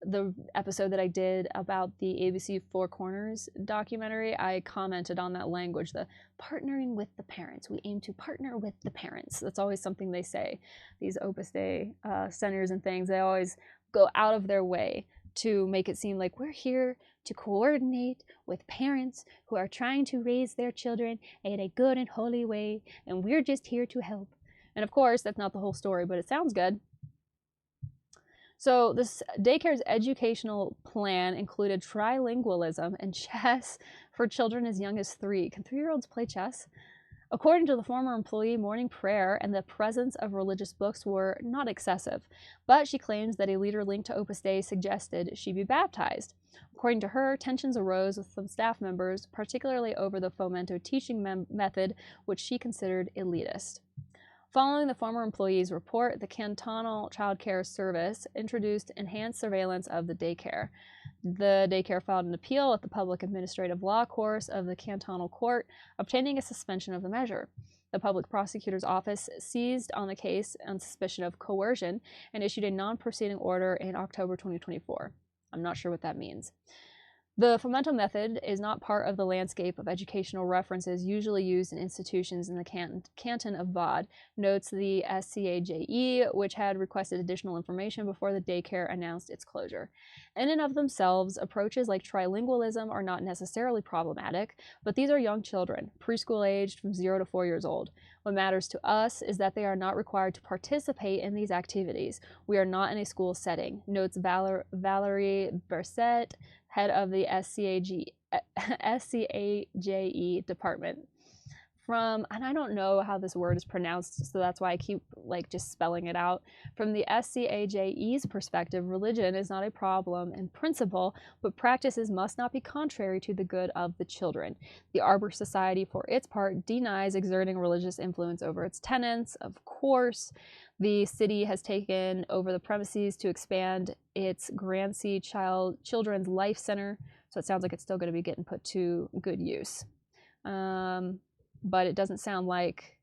the episode that I did about the ABC Four Corners documentary, I commented on that language, the partnering with the parents. We aim to partner with the parents. That's always something they say. These Opus Dei centers and things, they always go out of their way to make it seem like we're here to coordinate with parents who are trying to raise their children in a good and holy way, and we're just here to help. And of course, that's not the whole story, but it sounds good. So this daycare's educational plan included trilingualism and chess for children as young as 3. Can 3-year-olds play chess? According to the former employee, morning prayer and the presence of religious books were not excessive, but she claims that a leader linked to Opus Dei suggested she be baptized. According to her, tensions arose with some staff members, particularly over the Fomento teaching method, which she considered elitist. Following the former employee's report, the Cantonal Child Care Service introduced enhanced surveillance of the daycare. The daycare filed an appeal at the Public Administrative Law Course of the Cantonal Court, obtaining a suspension of the measure. The Public Prosecutor's Office seized on the case on suspicion of coercion and issued a non-proceeding order in October 2024. I'm not sure what that means. The Fomento method is not part of the landscape of educational references usually used in institutions in the Canton of Vaud, notes the SCAJE, which had requested additional information before the daycare announced its closure. In and of themselves, approaches like trilingualism are not necessarily problematic, but these are young children, preschool aged from 0 to 4 years old. What matters to us is that they are not required to participate in these activities. We are not in a school setting, notes Valerie Berset, head of the SCAJE department. And I don't know how this word is pronounced, so that's why I keep just spelling it out. From the SCAJE's perspective, religion is not a problem in principle, but practices must not be contrary to the good of the children. The Arbor Society, for its part, denies exerting religious influence over its tenants. Of course, the city has taken over the premises to expand its Grancey Children's Life Center, so it sounds like it's still going to be getting put to good use. But it doesn't sound like,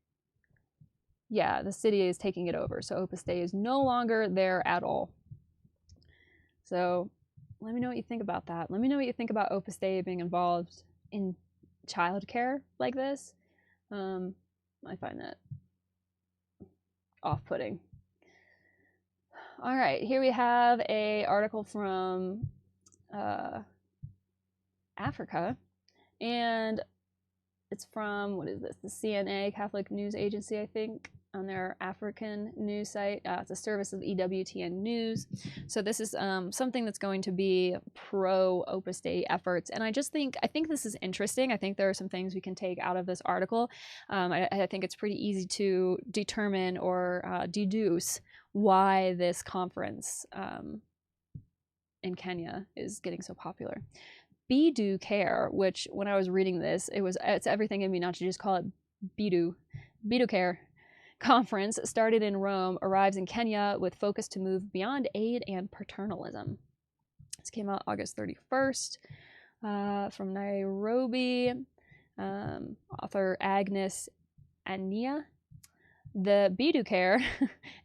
the city is taking it over. So Opus Dei is no longer there at all. So let me know what you think about that. Let me know what you think about Opus Dei being involved in childcare like this. I find that off-putting. All right, here we have an article from Africa, and it's from, what is this, the CNA, Catholic News Agency, I think, on their African news site. It's a service of EWTN News. So this is something that's going to be pro-Opus Dei efforts. And I think this is interesting. I think there are some things we can take out of this article. I think it's pretty easy to determine or deduce why this conference in Kenya is getting so popular. Bidu Care, which when I was reading this, it's everything in me not to just call it Bidu Care, conference, started in Rome, arrives in Kenya with focus to move beyond aid and paternalism. This came out August 31st from Nairobi, author Agnes Ania. The daycare,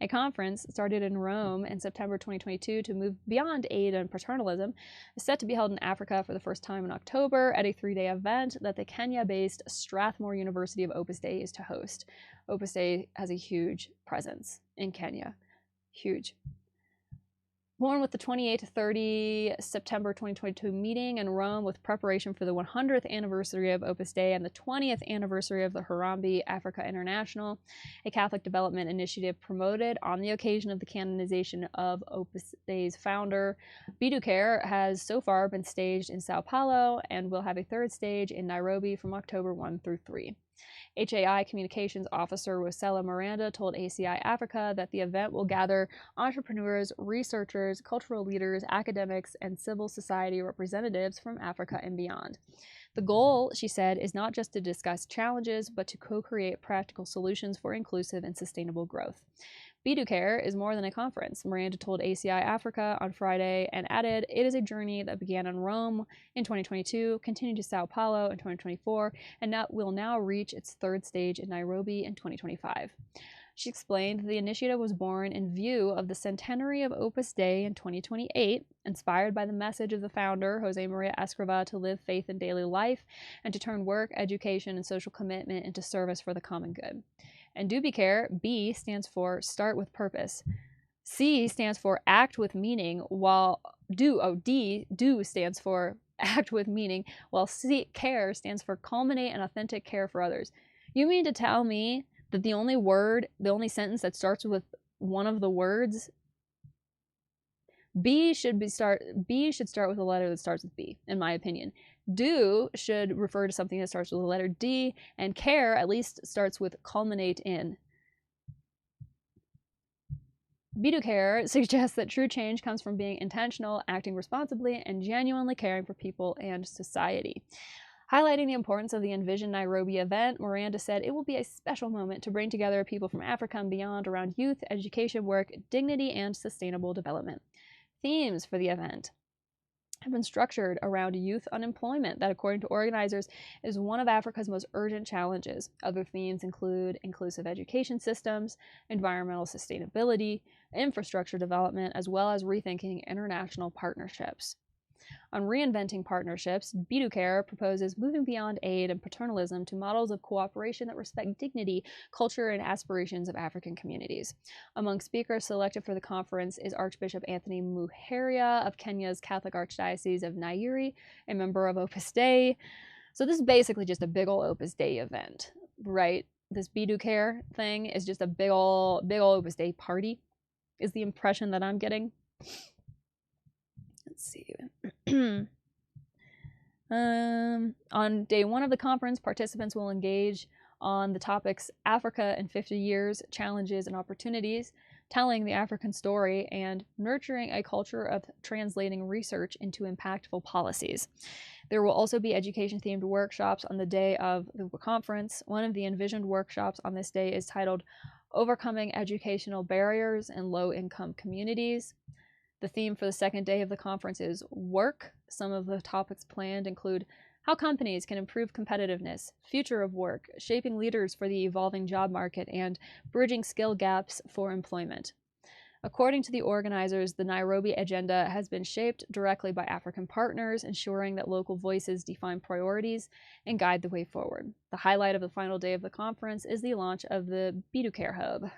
a conference started in Rome in September 2022 to move beyond aid and paternalism, is set to be held in Africa for the first time in October at a 3-day event that the Kenya-based Strathmore University of Opus Dei is to host. Opus Dei has a huge presence in Kenya. Huge. Born with the 28 to 30 September 2022 meeting in Rome with preparation for the 100th anniversary of Opus Dei and the 20th anniversary of the Harambee Africa International, a Catholic development initiative promoted on the occasion of the canonization of Opus Dei's founder. daycare has so far been staged in Sao Paulo and will have a third stage in Nairobi from October 1 through 3. HAI Communications Officer Rosella Miranda told ACI Africa that the event will gather entrepreneurs, researchers, cultural leaders, academics, and civil society representatives from Africa and beyond. The goal, she said, is not just to discuss challenges, but to co-create practical solutions for inclusive and sustainable growth. daycare is more than a conference, Miranda told ACI Africa on Friday, and added, it is a journey that began in Rome in 2022, continued to Sao Paulo in 2024, and will now reach its third stage in Nairobi in 2025. She explained the initiative was born in view of the centenary of Opus Dei in 2028, inspired by the message of the founder, Jose Maria Escrivá, to live faith in daily life and to turn work, education, and social commitment into service for the common good. And daycare, B, stands for start with purpose. C stands for act with meaning, while D stands for act with meaning, while C, care, stands for culminate and authentic care for others. You mean to tell me that the only sentence that starts with one of the words, B should start with a letter that starts with B, in my opinion. Do should refer to something that starts with the letter D, and care at least starts with culminate in. daycare suggests that true change comes from being intentional, acting responsibly, and genuinely caring for people and society. Highlighting the importance of the envisioned Nairobi event, Miranda said it will be a special moment to bring together people from Africa and beyond around youth, education, work, dignity, and sustainable development. Themes for the event have been structured around youth unemployment that, according to organizers, is one of Africa's most urgent challenges. Other themes include inclusive education systems, environmental sustainability, infrastructure development, as well as rethinking international partnerships. On reinventing partnerships, daycare proposes moving beyond aid and paternalism to models of cooperation that respect dignity, culture, and aspirations of African communities. Among speakers selected for the conference is Archbishop Anthony Muheria of Kenya's Catholic Archdiocese of Nyeri, a member of Opus Dei. So this is basically just a big ol' Opus Dei event, right? This daycare thing is just a big ol' Opus Dei party, is the impression that I'm getting. Let's see. On day one of the conference, participants will engage on the topics Africa in 50 years, challenges and opportunities, telling the African story, and nurturing a culture of translating research into impactful policies. There will also be education-themed workshops on the day of the conference. One of the envisioned workshops on this day is titled Overcoming Educational Barriers in Low-Income Communities. The theme for the second day of the conference is work. Some of the topics planned include how companies can improve competitiveness, future of work, shaping leaders for the evolving job market, and bridging skill gaps for employment. According to the organizers, the Nairobi agenda has been shaped directly by African partners, ensuring that local voices define priorities and guide the way forward. The highlight of the final day of the conference is the launch of the daycare hub.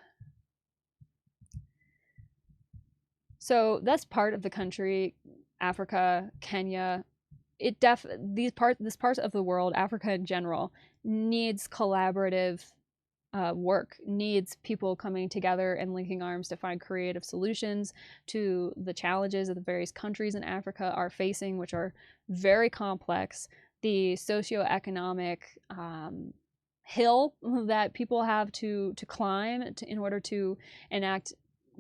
So that's part of the country, Africa, Kenya. This part of the world, Africa in general, needs collaborative work, needs people coming together and linking arms to find creative solutions to the challenges that the various countries in Africa are facing, which are very complex. The socioeconomic hill that people have to climb in order to enact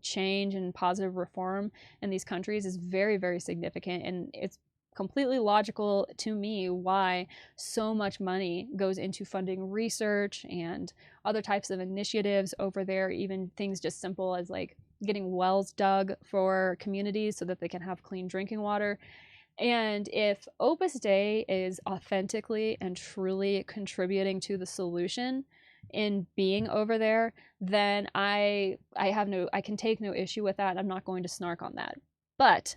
change and positive reform in these countries is very, very significant, and it's completely logical to me why so much money goes into funding research and other types of initiatives over there, even things just simple as like getting wells dug for communities so that they can have clean drinking water. And if Opus Dei is authentically and truly contributing to the solution in being over there, then I can take no issue with that. I'm not going to snark on that. But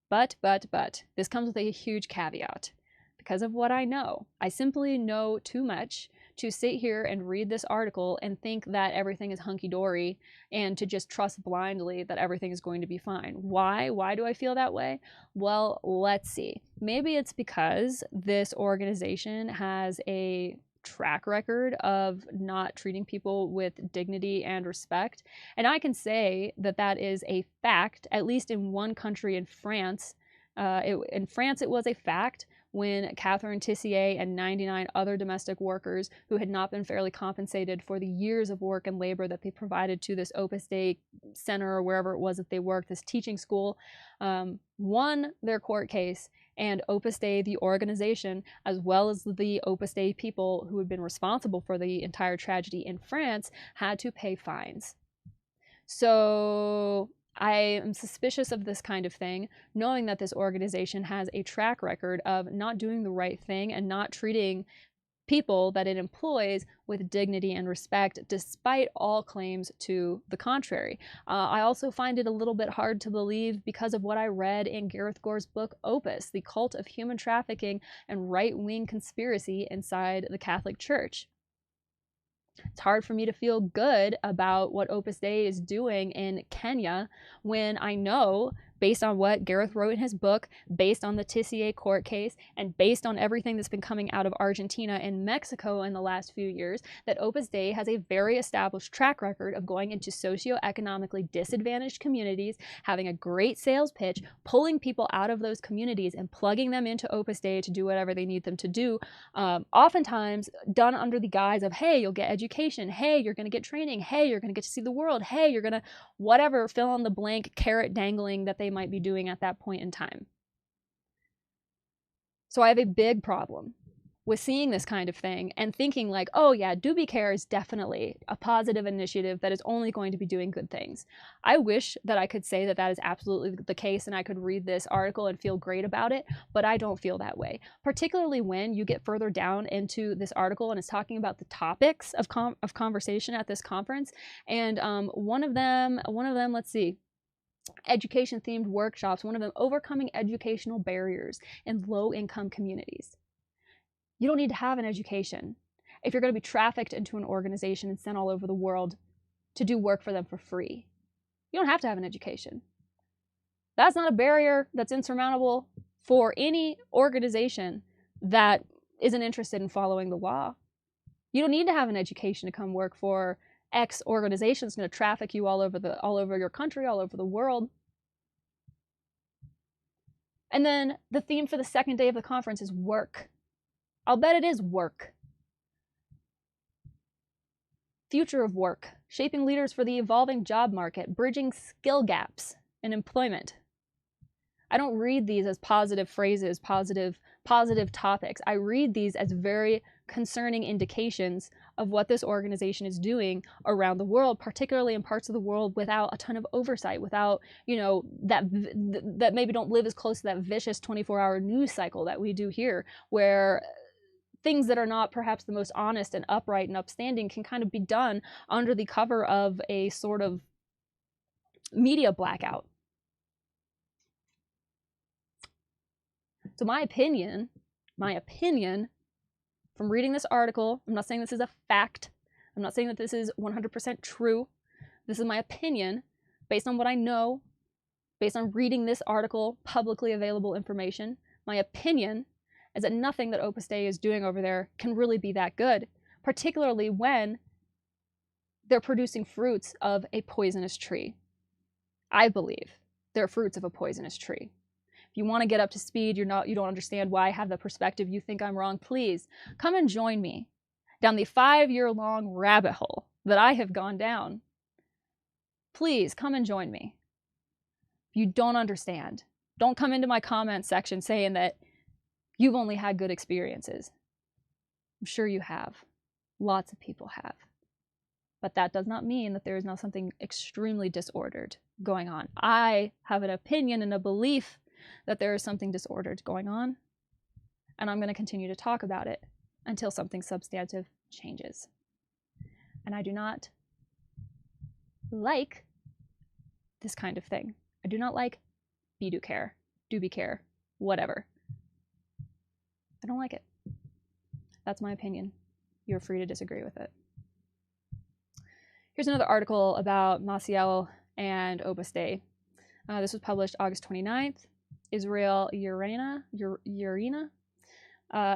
this comes with a huge caveat. Because of what I know, I simply know too much to sit here and read this article and think that everything is hunky-dory and to just trust blindly that everything is going to be fine. Why? Why do I feel that way? Well, let's see. Maybe it's because this organization has a track record of not treating people with dignity and respect. And I can say that that is a fact, at least in one country, in France. In France, it was a fact when Catherine Tissier and 99 other domestic workers who had not been fairly compensated for the years of work and labor that they provided to this Opus Dei center or wherever it was that they worked, this teaching school, won their court case, and Opus Dei, the organization, as well as the Opus Dei people who had been responsible for the entire tragedy in France, had to pay fines. So I am suspicious of this kind of thing, knowing that this organization has a track record of not doing the right thing and not treating people that it employs with dignity and respect, despite all claims to the contrary. I also find it a little bit hard to believe because of what I read in Gareth Gore's book, Opus, The Cult of Human Trafficking and Right-Wing Conspiracy Inside the Catholic Church. It's hard for me to feel good about what Opus Dei is doing in Kenya when I know, based on what Gareth wrote in his book, based on the Tissier court case, and based on everything that's been coming out of Argentina and Mexico in the last few years, that Opus Dei has a very established track record of going into socioeconomically disadvantaged communities, having a great sales pitch, pulling people out of those communities and plugging them into Opus Dei to do whatever they need them to do, oftentimes done under the guise of, hey, you'll get education, hey, you're going to get training, hey, you're going to get to see the world, hey, you're going to whatever, fill in the blank carrot dangling that they might be doing at that point in time. So I have a big problem with seeing this kind of thing and thinking like, oh yeah, daycare is definitely a positive initiative that is only going to be doing good things. I wish that I could say that that is absolutely the case and I could read this article and feel great about it, but I don't feel that way. Particularly when you get further down into this article and it's talking about the topics of conversation at this conference. And one of them, let's see, education themed workshops, one of them overcoming educational barriers in low-income communities. You don't need to have an education if you're going to be trafficked into an organization and sent all over the world to do work for them for free. You don't have to have an education. That's not a barrier that's insurmountable for any organization that isn't interested in following the law. You don't need to have an education to come work for X organization that's going to traffic you all over your country, all over the world. And then the theme for the second day of the conference is work. I'll bet it is work. Future of work, shaping leaders for the evolving job market, bridging skill gaps in employment. I don't read these as positive phrases, positive topics. I read these as very concerning indications of what this organization is doing around the world, particularly in parts of the world without a ton of oversight, without, that maybe don't live as close to that vicious 24-hour news cycle that we do here, where things that are not perhaps the most honest and upright and upstanding can kind of be done under the cover of a sort of media blackout. So my opinion from reading this article, I'm not saying this is a fact, I'm not saying that this is 100% true, this is my opinion based on what I know, based on reading this article, publicly available information. My opinion is that nothing that Opus Dei is doing over there can really be that good, particularly when they're producing fruits of a poisonous tree. I believe they're fruits of a poisonous tree. If you want to get up to speed, you don't understand why I have the perspective, you think I'm wrong, please come and join me down the 5-year-long rabbit hole that I have gone down. Please come and join me. If you don't understand, Don't come into my comment section saying that you've only had good experiences. I'm sure you have. Lots of people have. But that does not mean that there is not something extremely disordered going on. I have an opinion and a belief that there is something disordered going on, and I'm going to continue to talk about it until something substantive changes. And I do not like this kind of thing. I do not like be care, do be care, whatever. I don't like it. That's my opinion. You're free to disagree with it. Here's another article about Maciel and Opus Dei. This was published August 29th. Israel Urena,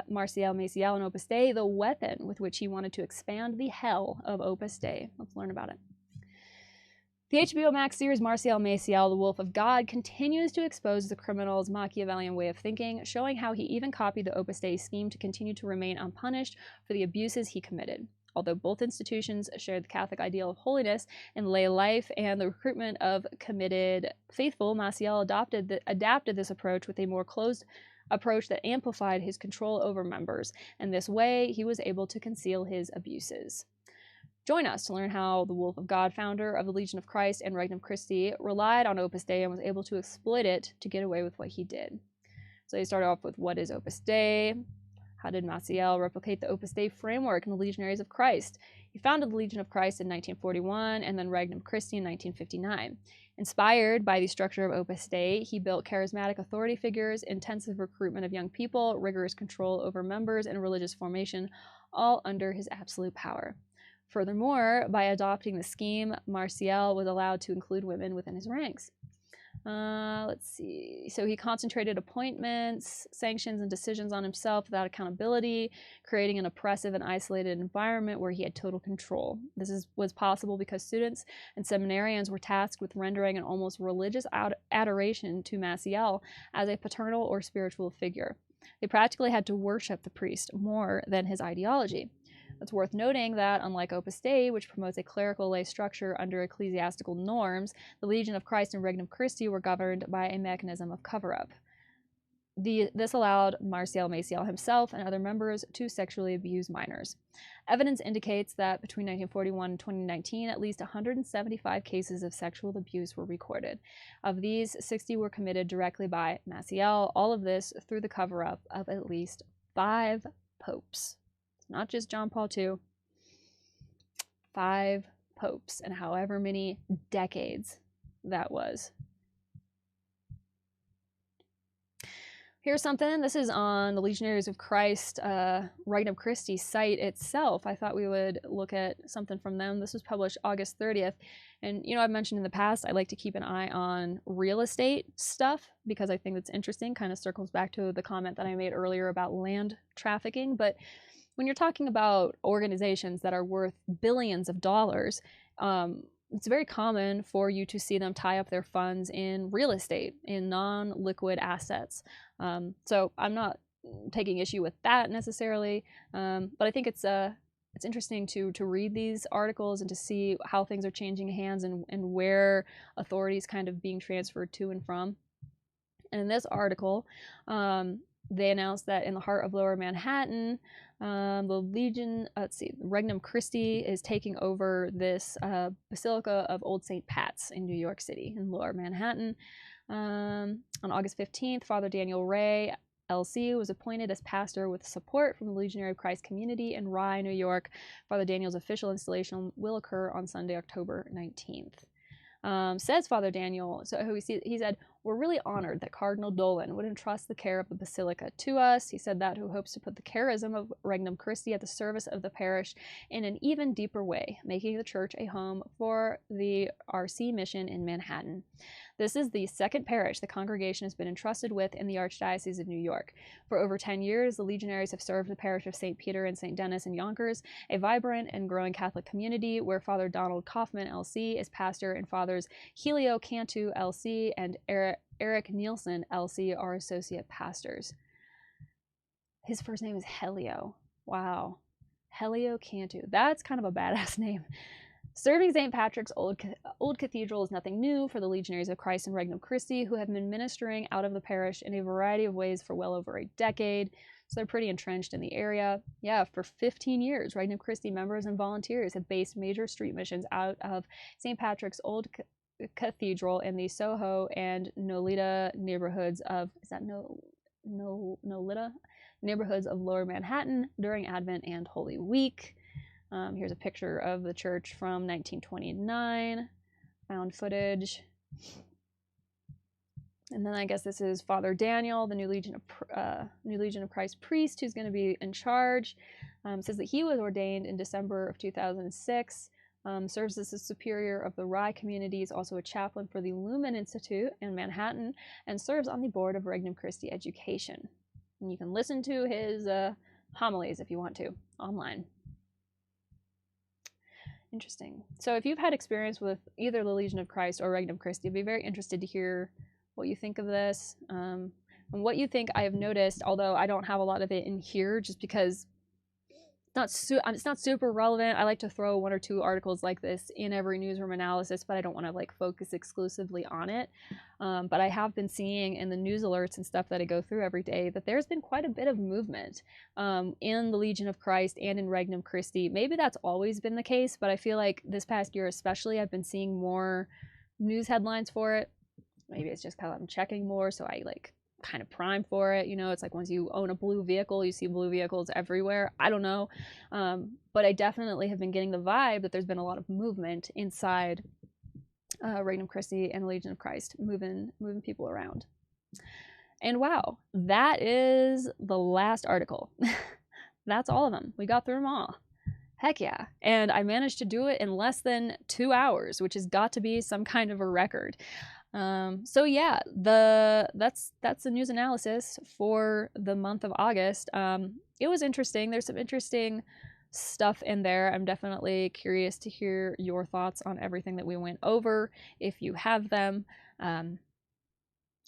Marcial Maciel and Opus Dei, the weapon with which he wanted to expand the hell of Opus Dei. Let's learn about it. The HBO Max series Marcial Maciel, The Wolf of God, continues to expose the criminal's Machiavellian way of thinking, showing how he even copied the Opus Dei scheme to continue to remain unpunished for the abuses he committed. Although both institutions shared the Catholic ideal of holiness in lay life and the recruitment of committed faithful, Maciel adapted this approach with a more closed approach that amplified his control over members. In this way, he was able to conceal his abuses. Join us to learn how the Wolf of God, founder of the Legion of Christ and Regnum Christi, relied on Opus Dei and was able to exploit it to get away with what he did. So he started off with, what is Opus Dei? How did Maciel replicate the Opus Dei framework in the Legionaries of Christ? He founded the Legion of Christ in 1941 and then Regnum Christi in 1959. Inspired by the structure of Opus Dei, he built charismatic authority figures, intensive recruitment of young people, rigorous control over members, and religious formation, all under his absolute power. Furthermore, by adopting the scheme, Maciel was allowed to include women within his ranks. Let's see. So he concentrated appointments, sanctions, and decisions on himself without accountability, creating an oppressive and isolated environment where he had total control. This was possible because students and seminarians were tasked with rendering an almost religious adoration to Maciel as a paternal or spiritual figure. They practically had to worship the priest more than his ideology. It's worth noting that, unlike Opus Dei, which promotes a clerical lay structure under ecclesiastical norms, the Legion of Christ and Regnum Christi were governed by a mechanism of cover-up. This allowed Marcial Maciel himself and other members to sexually abuse minors. Evidence indicates that between 1941 and 2019, at least 175 cases of sexual abuse were recorded. Of these, 60 were committed directly by Maciel, all of this through the cover-up of at least 5 popes. Not just John Paul II, 5 popes, and however many decades that was. Here's something. This is on the Legionaries of Christ Regnum Christi site itself. I thought we would look at something from them. This was published August 30th. And, you know, I've mentioned in the past, I like to keep an eye on real estate stuff because I think it's interesting. Kind of circles back to the comment that I made earlier about land trafficking. But when you're talking about organizations that are worth billions of dollars, it's very common for you to see them tie up their funds in real estate, in non-liquid assets. So I'm not taking issue with that necessarily, but I think it's interesting to read these articles and to see how things are changing hands and where authority is kind of being transferred to and from. And in this article, they announced that in the heart of Lower Manhattan, the Legion, Regnum Christi is taking over this Basilica of Old St. Pat's in New York City, in Lower Manhattan. On August 15th, Father Daniel Ray, LC, was appointed as pastor with support from the Legionary of Christ community in Rye, New York. Father Daniel's official installation will occur on Sunday, October 19th. Says Father Daniel, he said, "We're really honored that Cardinal Dolan would entrust the care of the Basilica to us." He said that, who hopes to put the charism of Regnum Christi at the service of the parish in an even deeper way, making the church a home for the RC mission in Manhattan. This is the second parish the congregation has been entrusted with in the Archdiocese of New York. For over 10 years, the Legionaries have served the parish of St. Peter and St. Denis in Yonkers, a vibrant and growing Catholic community where Father Donald Kaufman, LC, is pastor, and Fathers Helio Cantu, LC, and Eric Nielsen, LC, are associate pastors. His first name is Helio. Wow. Helio Cantu. That's kind of a badass name. Serving St. Patrick's Old Cathedral is nothing new for the Legionaries of Christ and Regnum Christi, who have been ministering out of the parish in a variety of ways for well over a decade. So they're pretty entrenched in the area. Yeah, for 15 years, Regnum Christi members and volunteers have based major street missions out of St. Patrick's Old Cathedral in the Soho and Nolita neighborhoods of, is that Nolita? Neighborhoods of Lower Manhattan during Advent and Holy Week. Here's a picture of the church from 1929, found footage. And then I guess this is Father Daniel, the New Legion of Christ priest, who's going to be in charge. Says that he was ordained in December of 2006. Serves as the superior of the Rye community, is also a chaplain for the Lumen Institute in Manhattan, and serves on the board of Regnum Christi Education. And you can listen to his homilies if you want to, online. Interesting. So if you've had experience with either the Legion of Christ or Regnum Christi, I'd be very interested to hear what you think of this. And what you think, I have noticed, although I don't have a lot of it in here just because it's not super relevant. I like to throw 1 or 2 articles like this in every newsroom analysis, but I don't want to like focus exclusively on it. But I have been seeing in the news alerts and stuff that I go through every day that there's been quite a bit of movement in the Legion of Christ and in Regnum Christi. Maybe that's always been the case, but I feel like this past year especially, I've been seeing more news headlines for it. Maybe it's just because I'm checking more, so I like kind of prime for it. You know, it's like once you own a blue vehicle, you see blue vehicles everywhere. I don't know. But I definitely have been getting the vibe that there's been a lot of movement inside Regnum Christi and Legion of Christ, moving people around. And wow, that is the last article. That's all of them. We got through them all. Heck yeah. And I managed to do it in less than 2 hours, which has got to be some kind of a record. So yeah, that's the news analysis for the month of August. It was interesting. There's some interesting stuff in there. I'm definitely curious to hear your thoughts on everything that we went over, if you have them.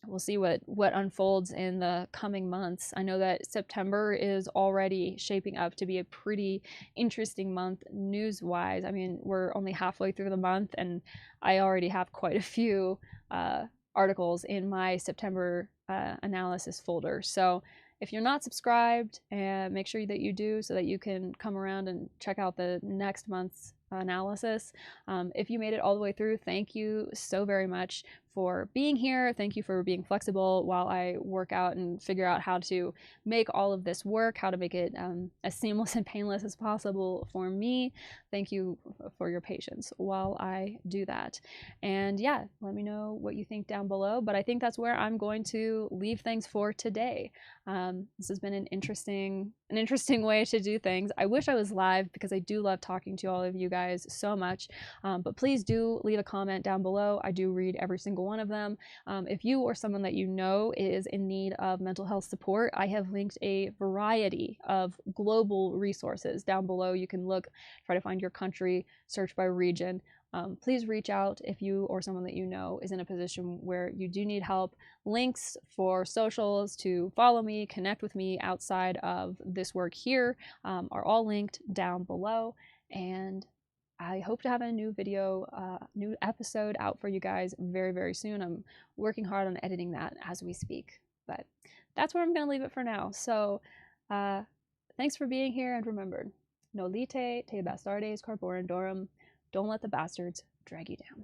We'll see what unfolds in the coming months. I know that September is already shaping up to be a pretty interesting month news-wise. I mean, we're only halfway through the month, and I already have quite a few articles in my September analysis folder. So if you're not subscribed, make sure that you do so that you can come around and check out the next month's analysis. If you made it all the way through, thank you so very much for being here. Thank you for being flexible while I work out and figure out how to make all of this work, how to make it as seamless and painless as possible for me. Thank you for your patience while I do that. And yeah, let me know what you think down below, but I think that's where I'm going to leave things for today. This has been an interesting way to do things. I wish I was live because I do love talking to all of you guys so much, but please do leave a comment down below. I do read every single one of them. If you or someone that you know is in need of mental health support, I have linked a variety of global resources down below. You can look, try to find your country, search by region. Please reach out if you or someone that you know is in a position where you do need help. Links for socials to follow me, connect with me outside of this work here are all linked down below. And I hope to have a new video, new episode out for you guys very, very soon. I'm working hard on editing that as we speak. But that's where I'm going to leave it for now. So thanks for being here, and remember, nolite te bastardes corporandorum. Don't let the bastards drag you down.